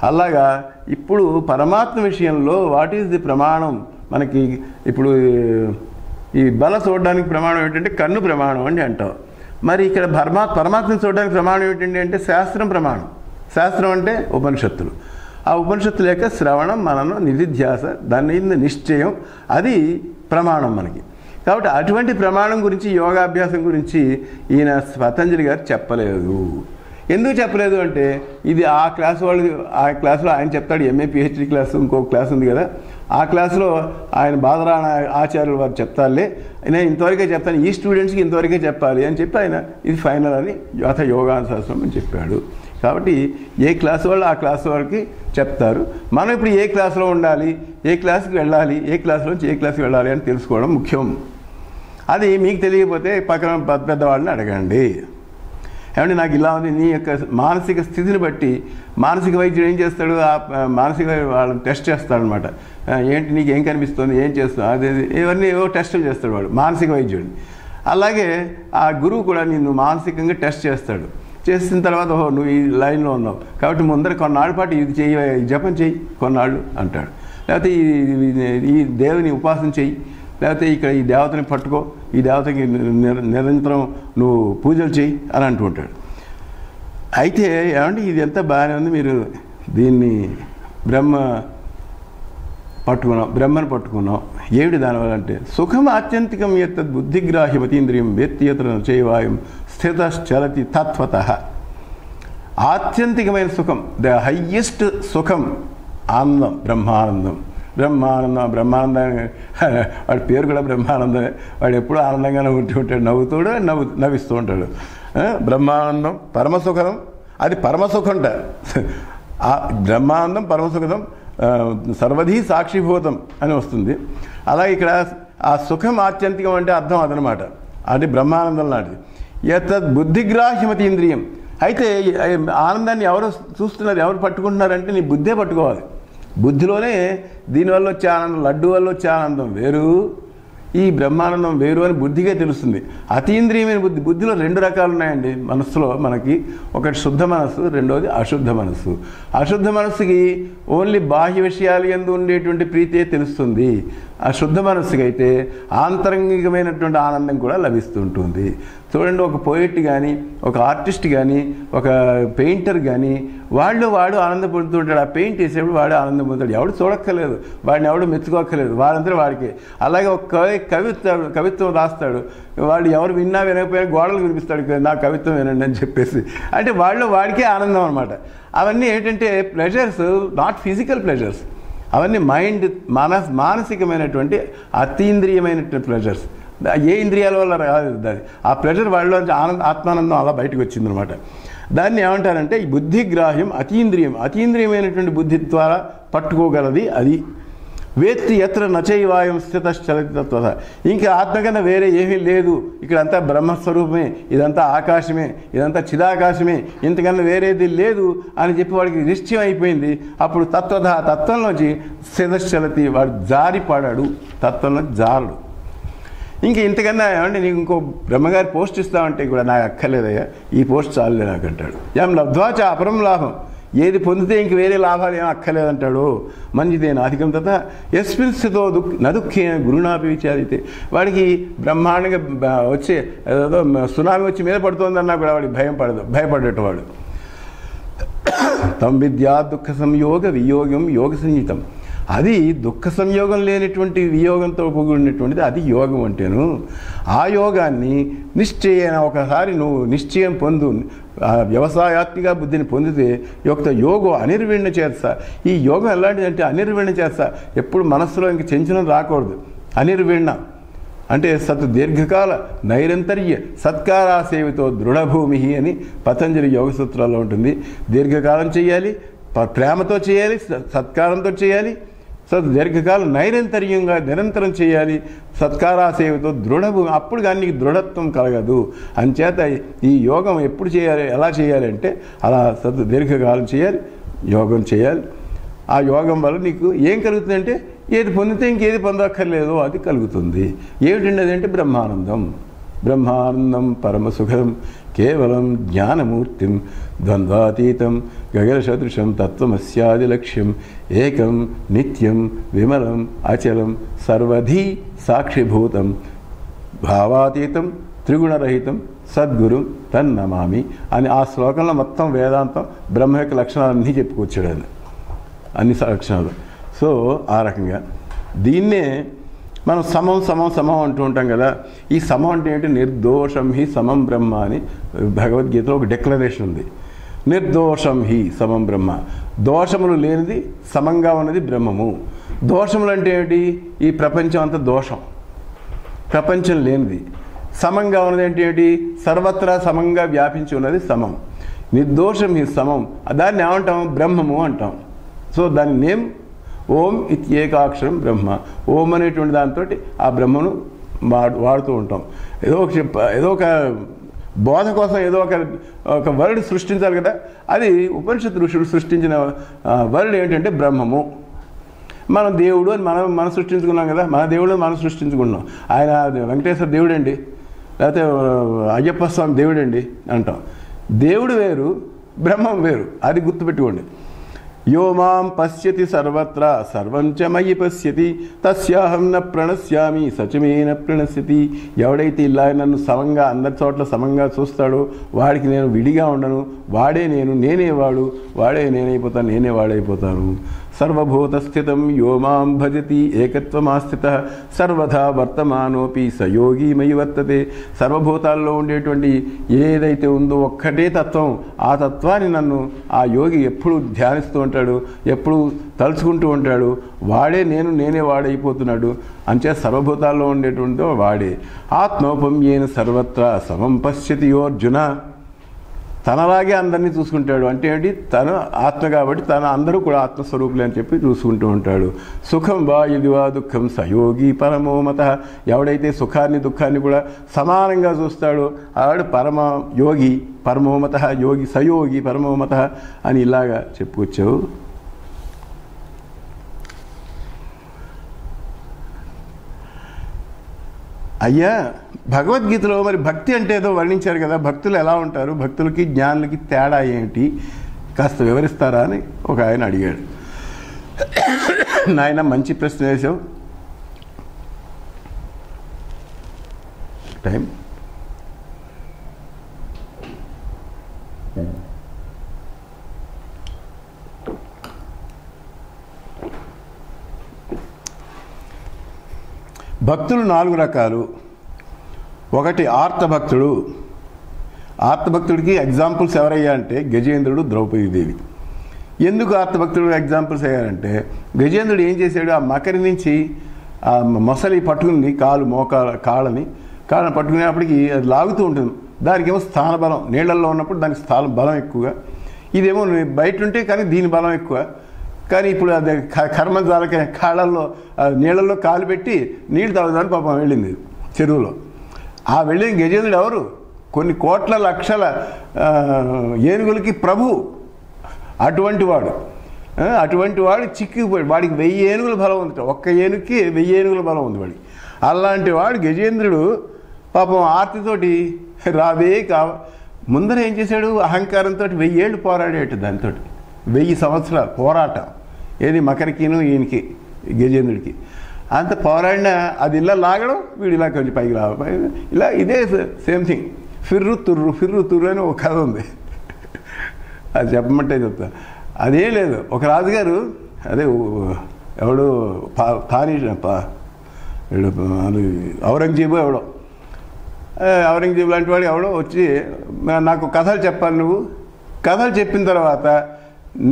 Speaker 1: అలాగా ఇప్పుడు పరమాత్మ విషయంలో వాట్ ఈజ్ ది ప్రమాణం? మనకి ఇప్పుడు ఈ బల చూడడానికి ప్రమాణం ఏంటంటే కన్ను ప్రమాణం అని అంటావు. మరి ఇక్కడ పరమాత్మను చూడడానికి ప్రమాణం ఏంటంటే అంటే శాస్త్రం ప్రమాణం. శాస్త్రం అంటే ఉపనిషత్తులు. ఆ ఉపనిషత్తుల యొక్క శ్రవణం మననం నిధిధ్యాస దాని నిశ్చయం అది ప్రమాణం మనకి. కాబట్టి అటువంటి ప్రమాణం గురించి యోగాభ్యాసం గురించి ఈయన పతంజలి గారు చెప్పలేదు. ఎందుకు చెప్పలేదు అంటే ఇది ఆ క్లాసులో ఆయన చెప్తాడు. ఎంఏ పిహెచ్డి క్లాసు ఇంకో క్లాస్ ఉంది కదా, ఆ క్లాసులో ఆయన బాదరాయణ ఆచార్యులు వారు చెప్తారులే, నేను ఇంతవరకే చెప్తాను, ఈ స్టూడెంట్స్కి ఇంతవరకే చెప్పాలి అని చెప్పి ఆయన ఇది ఫైనల్ అని యోగాను శాస్త్రం అని చెప్పాడు. కాబట్టి ఏ క్లాస్ వాళ్ళు ఆ క్లాస్ వాళ్ళకి చెప్తారు. మనం ఇప్పుడు ఏ క్లాస్లో ఉండాలి, ఏ క్లాస్కి వెళ్ళాలి, ఏ క్లాస్లోంచి ఏ క్లాస్కి వెళ్ళాలి అని తెలుసుకోవడం ముఖ్యం. అది మీకు తెలియకపోతే పక్కన పెద్దవాళ్ళని అడగండి. ఏమంటే నాకు ఇలా ఉంది, నీ యొక్క మానసిక స్థితిని బట్టి మానసిక వైద్యుడు ఏం చేస్తాడు, ఆ మానసిక వాళ్ళని టెస్ట్ చేస్తాడనమాట. ఏంటి నీకు ఏం కనిపిస్తుంది, ఏం చేస్తున్నావు, అదే ఇవన్నీ ఏవో టెస్టులు చేస్తాడు వాడు మానసిక వైద్యుడిని. అలాగే ఆ గురువు కూడా నిన్ను మానసికంగా టెస్ట్ చేస్తాడు. చేసిన తర్వాత ఓహో నువ్వు ఈ లైన్లో ఉన్నావు కాబట్టి ముందర కొన్నాళ్ళ పాటు ఇది చెయ్యి, జపం చెయ్యి కొన్నాళ్ళు అంటాడు. లేకపోతే ఈ దేవుని ఉపాసన చెయ్యి, లేకపోతే ఇక్కడ ఈ దేవతని పట్టుకో, ఈ దేవతకి నిరంతరం నువ్వు పూజలు చెయ్యి అని అంటూ ఉంటాడు. అయితే ఏమంటే ఇది ఎంత బాగానే ఉంది, మీరు దీన్ని బ్రహ్మను పట్టుకున్నాం. ఏమిటి దానివల్ల అంటే సుఖం ఆత్యంతికం యత్ బుద్ధిగ్రాహ్యమతీంద్రియం వేత్తియత్ర చైవాయం స్థితశ్చలతి తత్వతః. ఆత్యంతికమైన సుఖం, ద హయ్యెస్ట్ సుఖం ఆనందం, బ్రహ్మానందం. బ్రహ్మానందం వాడి పేరు కూడా బ్రహ్మానందమే. వాడు ఎప్పుడూ ఆనందంగానే ఉంటాడు, నవ్వుతూడు నవ్విస్తూ ఉంటాడు. బ్రహ్మానందం పరమసుఖం, అది పరమసుఖంట. బ్రహ్మానందం పరమసుఖం సర్వధీ సాక్షిభూతం అని వస్తుంది. అలాగే ఇక్కడ ఆ సుఖం ఆత్యంతికం అంటే అర్థం అదనమాట. అది బ్రహ్మానందం లాంటిది. యత్ బుద్ధిగ్రాహ్యమతీంద్రియం. అయితే ఆనందాన్ని ఎవరు చూస్తున్నారు, ఎవరు పట్టుకుంటున్నారంటే నీ బుద్ధే పట్టుకోవాలి. బుద్ధిలోనే దీనివల్ల వచ్చే ఆనందం, లడ్డు వల్ల వచ్చే ఆనందం వేరు, ఈ బ్రహ్మానందం వేరు అని బుద్ధిగా తెలుస్తుంది. అతీంద్రియమైన బుద్ధిలో రెండు రకాలు ఉన్నాయండి మనస్సులో మనకి. ఒకటి శుద్ధ మనస్సు, రెండోది అశుద్ధ మనస్సు. అశుద్ధ మనస్సుకి ఓన్లీ బాహ్య విషయాలు యందు ఉండేటువంటి ప్రీతే తెలుస్తుంది. అశుద్ధ మనస్సుకి అయితే ఆంతరంగికమైనటువంటి ఆనందం కూడా లభిస్తుంటుంది. చూడండి, ఒక పోయిట్ కానీ, ఒక ఆర్టిస్ట్ కానీ, ఒక పెయింటర్ కానీ వాడు ఆనందపడుతుంటాడు. ఆ పెయింట్ వేసేప్పుడు వాడు ఆనందం పొందుతాడు. ఎవడు చూడక్కర్లేదు, వాడిని ఎవడు మెచ్చుకోక్కర్లేదు, వాడంతా వాడికి. అలాగే ఒక కవిత్వం రాస్తాడు, వాడు ఎవరు విన్నా వినకపోయినా గోడలు వినిపిస్తాడు, నా కవిత్వం వినండి అని చెప్పేసి. అంటే వాడికే ఆనందం అనమాట. అవన్నీ ఏంటంటే ప్లెజర్స్, నాట్ ఫిజికల్ ప్లెజర్స్. అవన్నీ మానసికమైనటువంటి అతీంద్రియమైనటువంటి ప్లెజర్స్. ఏ ఇంద్రియాల వల్ల రాదు అది. ఆ ప్లెజర్ వాళ్ళలో ఆత్మానందం అలా బయటకు వచ్చిందనమాట. దాన్ని ఏమంటారంటే ఈ బుద్ధిగ్రాహ్యం అతీంద్రియమైనటువంటి బుద్ధి ద్వారా పట్టుకోగలది అది. వేత్తి ఎత్ర నచైవాయం స్థితశ్చలతి తత్వతః. ఇంకా ఆత్మకన్నా వేరే ఏమీ లేదు, ఇక్కడంతా బ్రహ్మస్వరూపమే, ఇదంతా ఆకాశమే, ఇదంతా చిదాకాశమే, ఇంతకన్నా వేరేది లేదు అని చెప్పి వాడికి నిశ్చయం అయిపోయింది. అప్పుడు తత్వంలోంచి స్థితశ్చలతి, వాడు జారిపడాడు, తత్వంలో జారుడు. ఇంక ఇంతకన్నా ఏమంటే నీకు ఇంకో బ్రహ్మగారి పోస్ట్ ఇస్తామంటే కూడా నాకు అక్కర్లేదయ్యా, ఈ పోస్ట్ చాలులే నాకు అంటాడు. ఏం లబ్ధ్వాచ అపరం లాభం, ఏది పొందితే ఇంక వేరే లాభాలు ఏమో అక్కర్లేదంటాడు. మంచిదేనా అధికం తత యస్మిన్ స్థితో నదుఃఖేన గురునాపి విచారితే. వాడికి బ్రహ్మాండంగా వచ్చే ఏదో సునామీ వచ్చి మీద పడుతుందన్నా కూడా వాడికి భయపడేటవాడు. తం విద్యా దుఃఖ సంయోగ వియోగం యోగ సంయుతం. అది దుఃఖ సంయోగం లేనిటువంటి వియోగంతో కూడినటువంటిది, అది యోగం అంటేను. ఆ యోగాన్ని ఒకసారి నువ్వు నిశ్చయం పొందు, వ్యవసాయాత్మిక బుద్ధిని పొందితే యొక్క యోగం అనిర్విణ చేస్తా. ఈ యోగం ఎలాంటిదంటే అనిర్విణ చేస్తా. ఎప్పుడు మనస్సులో ఇంక చెంచనం రాకూడదు. అనిర్విణ అంటే దీర్ఘకాల నైరంతర్య సత్కారాసేవితో దృఢభూమి అని పతంజలి యోగ సూత్రాల్లో ఉంటుంది. దీర్ఘకాలం చేయాలి, ప్రేమతో చేయాలి, సత్కారంతో చేయాలి, దీర్ఘకాలం నైరంతర్యంగా నిరంతరం చేయాలి, సత్కారాసేవతో దృఢభూమి. అప్పుడు కానీ నీకు దృఢత్వం కలగదు. అంచేత ఈ యోగం ఎప్పుడు చేయాలి, ఎలా చేయాలి అంటే అలా దీర్ఘకాలం చేయాలి, యోగం చేయాలి. ఆ యోగం వల్ల నీకు ఏం కలుగుతుందంటే ఏది పొందితే ఇంకేది పొందక్కర్లేదో అది కలుగుతుంది. ఏమిటండి అదంటే బ్రహ్మానందం. బ్రహ్మానందం పరమసుఖం కేవలం జ్ఞానమూర్తిం ద్వంద్వాతీతం గగనసదృశం తత్వమస్యాది లక్ష్యం ఏకం నిత్యం విమలం అచలం సర్వధీ సాక్షిభూతం భావాతీతం త్రిగుణరహితం సద్గురు తన్నమామి అని ఆ శ్లోకంలో మొత్తం వేదాంతం బ్రహ్మ యొక్క లక్షణాలన్నీ చెప్పుకొచ్చాడు ఆయన, అన్ని లక్షణాలు. సో ఆ రకంగా దీన్నే మనం సమం అంటూ ఉంటాం కదా. ఈ సమం అంటే ఏంటి? నిర్దోషం హి సమం బ్రహ్మ అని భగవద్గీతలో ఒక డిక్లరేషన్ ఉంది. నిర్దోషం హి సమం బ్రహ్మ, దోషములు లేనిది సమంగా ఉన్నది బ్రహ్మము. దోషములు అంటే ఏమిటి? ఈ ప్రపంచం అంతా దోషం, ప్రపంచం లేనిది. సమంగా ఉన్నది అంటే ఏంటి? సర్వత్రా సమంగా వ్యాపించి ఉన్నది సమం. నిర్దోషం హి సమం, దాన్ని ఏమంటాం? బ్రహ్మము అంటాం. సో దాని నేమ్ ఓం ఇత్యేకాక్షరం బ్రహ్మ. ఓం అనేటువంటి దాంతో ఆ బ్రహ్మను వాడుతూ ఉంటాం. ఏదో ఒక బోధ కోసం ఏదో ఒక వర్డ్ సృష్టించాలి కదా. అది ఉపనిషత్ ఋషుడు సృష్టించిన వర్డ్ ఏంటంటే బ్రహ్మము. మనం దేవుడు అని మనం సృష్టించుకున్నాం కదా, మన దేవుడు మనం సృష్టించుకున్నాం. ఆయన వెంకటేశ్వర దేవుడండి, లేకపోతే అయ్యప్ప స్వామి దేవుడండి అంటాం. దేవుడు వేరు, బ్రహ్మం వేరు, అది గుర్తుపెట్టుకోండి. యో మాం పశ్యతి సర్వత్రా సర్వంచ మయి పశ్యతి తస్యాహం న ప్రణశ్యామి సచమే న ప్రణశ్యతి. ఎవడైతే ఇలా నన్ను సమంగా అందరి చోట్ల సమంగా చూస్తాడో వాడికి నేను విడిగా ఉండను. వాడే నేను, నేనే వాడు, వాడే నేనైపోతాను, నేనే వాడైపోతాను. సర్వభూతస్థితం యో మాం భజతి ఏకత్వమాస్థిత సర్వథా వర్తమానోపి సయోగి మయి వర్తతే. సర్వభూతాల్లో ఉండేటువంటి ఏదైతే ఉందో ఒక్కటే తత్వం, ఆ తత్వాన్ని నన్ను ఆ యోగి ఎప్పుడు ధ్యానిస్తూ ఉంటాడు, ఎప్పుడు తలుచుకుంటూ ఉంటాడు. వాడే నేను, నేనే వాడైపోతున్నాడు. అంచే సర్వభూతాల్లో ఉండేటువంటిదో వాడే. ఆత్మోపమ్యేన సర్వత్రా సమం పశ్యతి యోర్జున. తనలాగే అందరినీ చూసుకుంటాడు. అంటే ఏంటి? తను ఆత్మ కాబట్టి అందరూ కూడా ఆత్మస్వరూపులే అని చెప్పి చూసుకుంటూ ఉంటాడు. సుఖం వా ఇది వా దుఃఖం సయోగి పరమోమత. ఎవడైతే సుఖాన్ని దుఃఖాన్ని కూడా సమానంగా చూస్తాడో ఆవిడ పరమ యోగి. పరమోమత యోగి, సయోగి పరమోమత అని ఇలాగా చెప్పుకొచ్చావు. అయ్యా, భగవద్గీతలో మరి భక్తి అంటే ఏదో వర్ణించారు కదా, భక్తులు ఎలా ఉంటారు, భక్తులకి జ్ఞానులకి తేడా ఏంటి కాస్త వివరిస్తారా అని ఒక ఆయన అడిగాడు. నాయన మంచి ప్రశ్న వేసావు. టైం భక్తులు 4 రకాలు. ఒకటి ఆర్తభక్తుడు. ఆర్తభక్తుడికి ఎగ్జాంపుల్స్ ఎవరయ్యా అంటే గజేంద్రుడు, ద్రౌపదీదేవి. ఎందుకు ఆర్తభక్తుడు ఎగ్జాంపుల్స్ అయ్యారంటే, గజేంద్రుడు ఏం చేశాడు, ఆ మకరి నుంచి ఆ మొసలి పట్టుకుంది కాళ్ళని పట్టుకునేప్పటికి అది లాగుతూ ఉంటుంది. దానికేమో స్థాన బలం, నీళ్లలో ఉన్నప్పుడు దానికి స్థాన బలం ఎక్కువగా. ఇదేమో బయట ఉంటే కానీ దీని బలం ఎక్కువ. కానీ ఇప్పుడు అది కర్మజాలకి కాళ్ళల్లో నీళ్ళల్లో కాలు పెట్టి నీళ్ళు తాగుదాని పాపం వెళ్ళింది చెరువులో. ఆ వెళ్ళిన గజేంద్రుడు ఎవరు? కొన్ని కోట్ల లక్షల ఏనుగులకి ప్రభు. అటువంటి వాడు చిక్కిపోయాడు. వాడికి 1000 ఏనుగుల బలం ఉంది. ఒక్క ఏనుగుకి 1000 ఏనుగుల బలం ఉంది వాడికి. అలాంటి వాడు గజేంద్రుడు పాపం ఆర్తితోటి రావే ముందర ఏం చేశాడు, అహంకారంతో 1000 ఏళ్ళు పోరాడేట. దాంతో 1000 సంవత్సరాలు పోరాటం. ఏది మకరికిను ఈయనకి గజేంద్రుడికి. అంత పోరాడినా అది ఇలా లాగడం, వీడు ఇలా కొంచెం పైకి రావడం, ఇలా ఇదే సేమ్ థింగ్. ఫిర్రు తుర్రు అని ఒక కథ ఉంది. అది చెప్పమంటే చెప్తా. అదేం లేదు, ఒక రాజుగారు అదే ఎవడు ఔరంగజేబు లాంటి వాడు ఎవడో వచ్చి, నాకు కథలు చెప్పాలి, నువ్వు కథలు చెప్పిన తర్వాత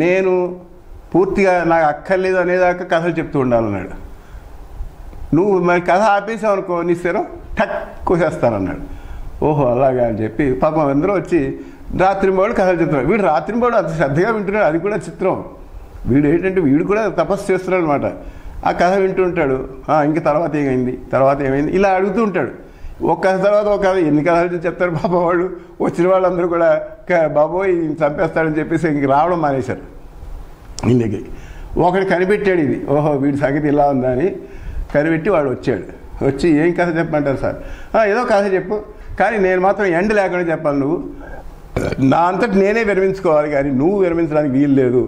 Speaker 1: నేను పూర్తిగా నాకు అక్కర్లేదు అనేదాకా కథలు చెప్తూ ఉండాలన్నాడు. నువ్వు మరి కథ ఆపేసావు అనుకో, నీ స్థిరం టక్ కోసేస్తానన్నాడు. ఓహో అలాగా అని చెప్పి పాపం అందరూ వచ్చి రాత్రింబోడు కథలు చెప్తున్నాడు. వీడు రాత్రింబోడు అంత శ్రద్ధగా వింటున్నాడు. అది కూడా చిత్రం. వీడు ఏంటంటే వీడు కూడా తపస్సు చేస్తున్నాడు అనమాట. ఆ కథ వింటూ ఉంటాడు. ఇంక తర్వాత ఏమైంది ఇలా అడుగుతూ ఉంటాడు. ఒక కథ తర్వాత ఒక కథ. ఎన్ని కథలు చెప్తారు బాబా వాళ్ళు. వచ్చిన వాళ్ళందరూ కూడా బాబోయ్ చంపేస్తాడని చెప్పేసి ఇంక రావడం మానేశారు ఇంటికి. ఒకడు కనిపెట్టాడు ఇది, ఓహో వీడి సంగతి ఇలా ఉందా అని కనిపెట్టి వాడు వచ్చి ఏం కథ చెప్పమంటారు సార్? ఏదో కథ చెప్పు, కానీ నేను మాత్రం ఎండ్ లేకుండా చెప్పాలి. నువ్వు నా అంతటి నేనే విరమించుకోవాలి, కానీ నువ్వు విరమించడానికి వీలు లేదు.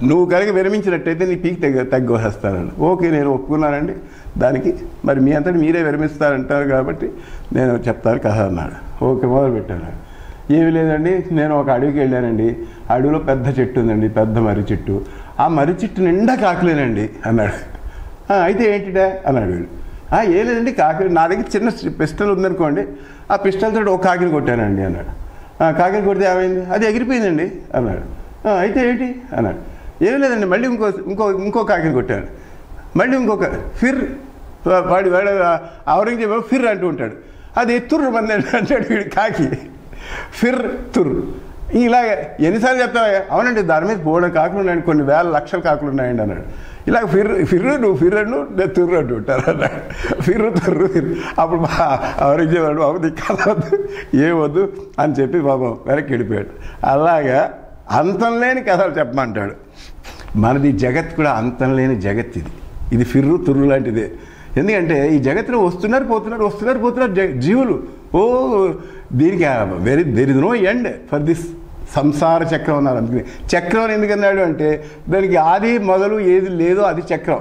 Speaker 1: నువ్వు కనుక విరమించినట్టయితే నీ పీక్ తగ్గొస్తానండి. ఓకే నేను ఒప్పుకున్నానండి దానికి. మరి మీ అంతటి మీరే విరమిస్తారంటారు కాబట్టి నేను చెప్తాను కథ అన్నాడు. ఓకే మొదలు పెట్టాను. ఏమి లేదండి, నేను ఒక అడవికి వెళ్ళానండి. అడవిలో పెద్ద చెట్టు ఉందండి, పెద్ద మర్రి చెట్టు. ఆ మర్రి చెట్టు నిండా కాకులేనండి అన్నాడు. అయితే ఏంటిడా అన్నాడు వీడు. ఏం లేదండి కాకి, నా దగ్గర చిన్న పిస్టల్ ఉందనుకోండి, ఆ పిస్టల్తో ఒక కాకిని కొట్టానండి అన్నాడు. కాకిని కొడితే ఏమైంది? అది ఎగిరిపోయిందండి అన్నాడు. అయితే ఏంటి అన్నాడు. ఏం లేదండి, మళ్ళీ ఇంకో కాకిని కొట్టాను. మళ్ళీ ఇంకొక ఫిర్ వాడు ఔరంగజేబు ఫిర్ అంటూ ఉంటాడు. అది తుర్రు మంది అంటాడు వీడు కాకి. ఫిర్ తుర్రు ఇలాగ ఎన్నిసార్లు చెప్తావా? అవునండి, దాని మీద బోర్డు కాకులు ఉన్నాయండి, కొన్ని వేల లక్షల కాకులు ఉన్నాయండి అన్నాడు. ఇలాగ ఫిర్రు నువ్వు ఫిర్రను నేను తుర్రు అంటూ ఉంటారు అన్నాడు. ఫిర్రు తుర్రు అప్పుడు ఔరంగజేబు బాబు నీకు కథ వద్దు, ఏమొద్దు అని చెప్పి బాబు వెనక్కి వెళ్ళిపోయాడు. అలాగా అంతం లేని కథలు చెప్పమంటాడు. మనది జగత్ కూడా అంతం లేని జగత్. ఇది ఫిర్రు తుర్రు లాంటిదే. ఎందుకంటే ఈ జగత్తులో వస్తున్నారు పోతున్నారు జీవులు. దీనికి there is no end for this సంసార చక్రం అన్నారు. అందుకని చక్రం ఎందుకన్నాడు అంటే దానికి ఆది మొదలు ఏది లేదో అది చక్రం.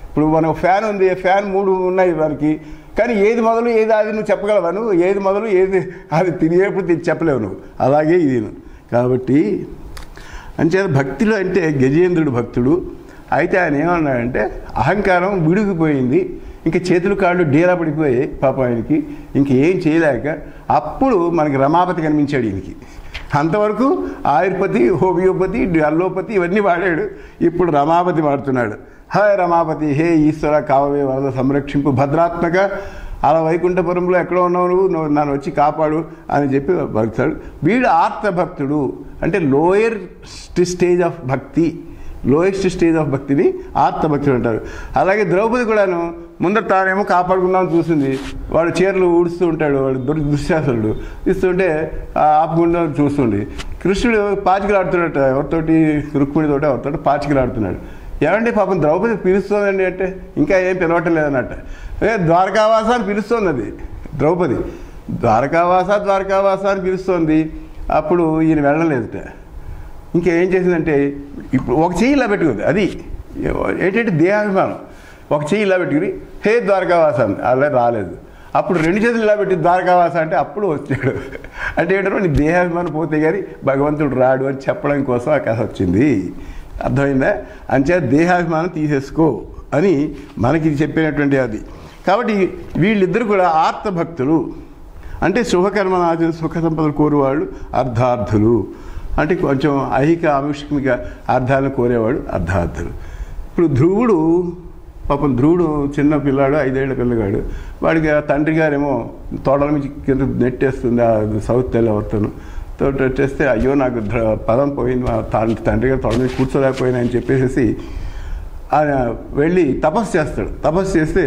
Speaker 1: ఇప్పుడు మనం ఫ్యాన్ ఉంది, ఫ్యాన్ 3 ఉన్నాయి వారికి, కానీ ఏది మొదలు ఏది ఆది నువ్వు చెప్పగలవా? నువ్వు ఏది మొదలు ఏది అది తిరిగేప్పుడు చెప్పలేవు నువ్వు. అలాగే ఇది. కాబట్టి అంచేత భక్తిలో అంటే గజేంద్రుడు భక్తుడు. అయితే ఆయన ఏమన్నాడంటే అహంకారం విడిగిపోయింది, ఇంకా చేతులు కాళ్ళు డేరా పడిపోయాయి పాపం ఆయనకి, ఇంకేం చేయలేక అప్పుడు మనకి రమాపతి కనిపించాడు ఈయనకి. అంతవరకు ఆయుర్పతి, హోమియోపతి, అల్లోపతి ఇవన్నీ వాడాడు. ఇప్పుడు రమాపతి వాడుతున్నాడు. హే రమాపతి, హే ఈశ్వర కావవే వరద సంరక్షింపు భద్రాత్మక, అలా వైకుంఠపురంలో ఎక్కడో ఉన్నావు నువ్వు నన్ను వచ్చి కాపాడు అని చెప్పి భక్తాడు. వీడు ఆర్తభక్తుడు, అంటే లోయెస్ట్ స్టేజ్ ఆఫ్ భక్తి, లోయెస్ట్ స్టేజ్ ఆఫ్ భక్తిని ఆర్తభక్తుడు అంటారు. అలాగే ద్రౌపది కూడాను ముందర తానేమో కాపాడుకుందామని చూసింది. వాడు చీరలు ఊడుస్తూ ఉంటాడు, వాడు దుశ్శాసనుడు ఇస్తుంటే ఆపకుండా చూస్తుండే. కృష్ణుడు పాచికలాడుతున్నాడు ఎవరితోటి, రుక్మిణితోటి ఎవరితోటి పాచికలాడుతున్నాడు. ఏమంటే పాపం ద్రౌపది పిలుస్తోందండి అంటే ఇంకా ఏం పిలవటం లేదన్నట్ట. ద్వారకావాస అని పిలుస్తోంది అది ద్రౌపది. ద్వారకావాస అని పిలుస్తోంది. అప్పుడు ఈయన వెళ్ళలేదుట. ఇంకేం చేసిందంటే ఇప్పుడు ఒక చెయ్యి ఇలా పెట్టుకుంది. అది ఏంటంటే దేహాభిమానం. ఒక చెయ్యి ఇలా పెట్టుకుని హే ద్వారకావాస అని అలా రాలేదు. అప్పుడు 2 చేతులు ఇలా పెట్టి ద్వారకావాస అంటే అప్పుడు వచ్చాడు. అంటే ఏంటంటే నీ దేహాభిమానం పోతే కానీ భగవంతుడు రాడు అని చెప్పడం కోసం ఆ కథ వచ్చింది. అర్థమైందా? అంచేత దేహాభిమానం తీసేసుకో అని మనకి చెప్పినటువంటి అది. కాబట్టి వీళ్ళిద్దరు కూడా ఆర్తభక్తులు, అంటే శుభకర్మను ఆచరించి సుఖ సంపదలు కోరేవాళ్ళు అర్ధార్థులు, అంటే కొంచెం ఐహిక ఆముష్మిక అర్థాలను కోరేవాడు అర్ధార్థులు. ఇప్పుడు ధ్రువుడు పాపం చిన్న పిల్లాడు, 5 ఏళ్ల పిల్లగాడు. వాడికి తండ్రి గారేమో తోటల నుంచి కింద నెట్టేస్తుంది ఆ సౌత్ తెల్లవర్తను తోట వచ్చేస్తే అయ్యో నాకు పదం పోయింది, తండ్రి గారు తోట మీద కూర్చోలేకపోయినా అని చెప్పేసి ఆయన వెళ్ళి తపస్సు చేస్తాడు. తపస్సు చేస్తే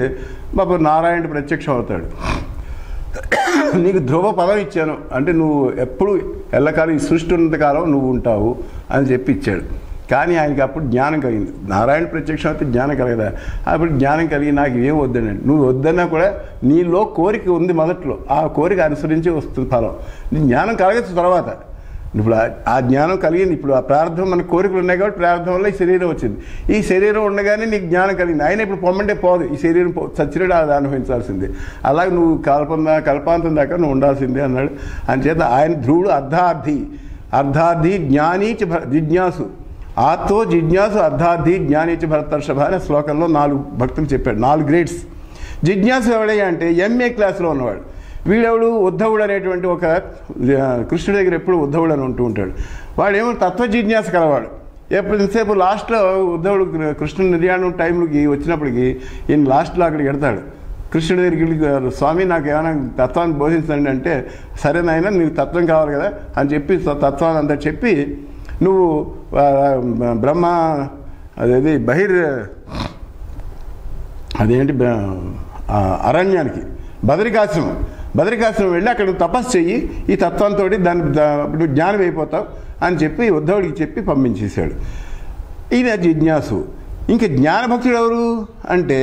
Speaker 1: పాపం నారాయణుడు ప్రత్యక్షం అవుతాడు. నీకు ధ్రువ పదం ఇచ్చాను, అంటే నువ్వు ఎప్పుడు ఎల్లకాలం ఈ సృష్టి ఉన్నంతకాలం నువ్వు ఉంటావు అని చెప్పి ఇచ్చాడు. కానీ ఆయనకి అప్పుడు జ్ఞానం కలిగింది. నారాయణ ప్రత్యక్షం అయితే జ్ఞానం కలగదా? అప్పుడు జ్ఞానం కలిగి నాకు ఏం వద్దనండి. నువ్వు వద్దన్నా కూడా నీలో కోరిక ఉంది మొదట్లో, ఆ కోరిక అనుసరించి వస్తుంది ఫలం. నీ జ్ఞానం కలగచ్చు తర్వాత. ఇప్పుడు ఆ జ్ఞానం కలిగింది. ఇప్పుడు ఆ ప్రారంభం మన కోరికలు ఉన్నాయి కాబట్టి ప్రారంభం వల్ల ఈ శరీరం వచ్చింది. ఈ శరీరం ఉండగానే నీకు జ్ఞానం కలిగింది. ఆయన ఇప్పుడు పొమ్మంటే పోదు, ఈ శరీరం చచ్చినట్టు అది అనుభవించాల్సిందే. అలాగే నువ్వు కల్పాంతం దాకా నువ్వు ఉండాల్సిందే అన్నాడు. అంచేత ఆయన ధ్రువుడు అర్ధార్థి జ్ఞానీచ జిజ్ఞాసు, ఆత్తో జిజ్ఞాసు అర్ధార్థి జ్ఞానీచ భరతర్షభ అనే శ్లోకంలో 4 భక్తులు చెప్పాడు. 4 గ్రేడ్స్. జిజ్ఞాసు ఎవడయ్యా అంటే ఎంఏ క్లాస్లో ఉన్నవాడు. వీడెవడు ఉద్ధవుడు అనేటువంటి ఒక కృష్ణుడి దగ్గర ఎప్పుడు ఉద్ధవుడు అని ఉంటూ ఉంటాడు. వాడేమో తత్వజిజ్ఞాస కలవాడు. ఎప్పుడుసేపు లాస్ట్లో ఉద్ధవుడు కృష్ణుడి నిర్యాణం టైంకి వచ్చినప్పటికీ ఈయన లాస్ట్లో అక్కడికి వెడతాడు. కృష్ణుడి దగ్గరికి స్వామి నాకు ఏమైనా తత్వాన్ని బోధించండి అంటే సరేనైనా నీకు తత్వం కావాలి కదా అని చెప్పి తత్వాన్ని అంతా చెప్పి నువ్వు బ్రహ్మ అదేది అదేంటి అరణ్యానికి బదరికాశ్రమం వెళ్ళి అక్కడ తపస్సు చెయ్యి, ఈ తత్వంతో నువ్వు జ్ఞానం అయిపోతావు అని చెప్పి ఉద్ధవుడికి చెప్పి పంపించేశాడు. ఇది జిజ్ఞాసు. ఇంకా జ్ఞానభక్తుడు ఎవరు అంటే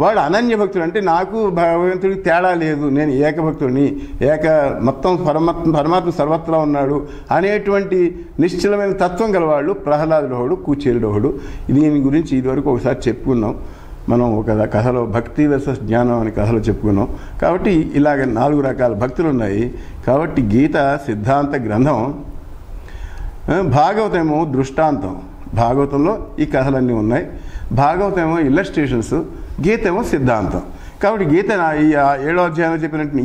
Speaker 1: వాడు అనన్య భక్తుడు. అంటే నాకు భగవంతుడికి తేడా లేదు, నేను ఏకభక్తుడిని, మొత్తం పరమాత్మ సర్వత్రా ఉన్నాడు అనేటువంటి నిశ్చలమైన తత్వం గలవాళ్ళు ప్రహ్లాదుడోహుడు, కూచేలుడోహుడు. దీని గురించి ఇదివరకు ఒకసారి చెప్పుకున్నాం మనం ఒక కథలో, భక్తి వర్సెస్ జ్ఞానం అనే కథలో చెప్పుకున్నాం. కాబట్టి ఇలాగ 4 రకాల భక్తులు ఉన్నాయి. కాబట్టి గీత సిద్ధాంత గ్రంథం, భాగవతమేమో దృష్టాంతం. భాగవతంలో ఈ కథలన్నీ ఉన్నాయి. భాగవతం ఏమో ఇల్లస్ట్రేషన్స్, గీత ఏమో సిద్ధాంతం. కాబట్టి గీత ఈ 7వ అధ్యాయంలో చెప్పినట్టు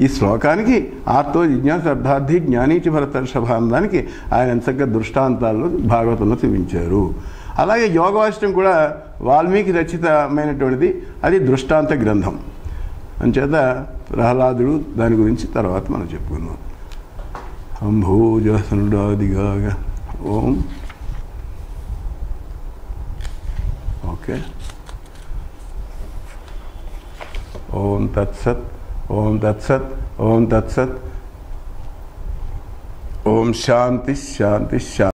Speaker 1: ఈ శ్లోకానికి ఆర్తో జిజ్ఞాస అర్ధార్థి జ్ఞానీచ భరతర్షభ దానికి ఆయన ఎంతగా దృష్టాంతాలను భాగవతంలో చూపించారు. అలాగే యోగవాసిష్టం కూడా వాల్మీకి రచితమైనటువంటిది, అది దృష్టాంత గ్రంథం. అంచేత ప్రహ్లాదుడు దాని గురించి తర్వాత మనం చెప్పుకుందాం. అంభోజసనుడాదిగాగా ఓం. ఓకే. ఓం తత్సత్. ఓం తత్సత్. ఓం తత్సత్. ఓం శాంతి శాంతి శాంతి.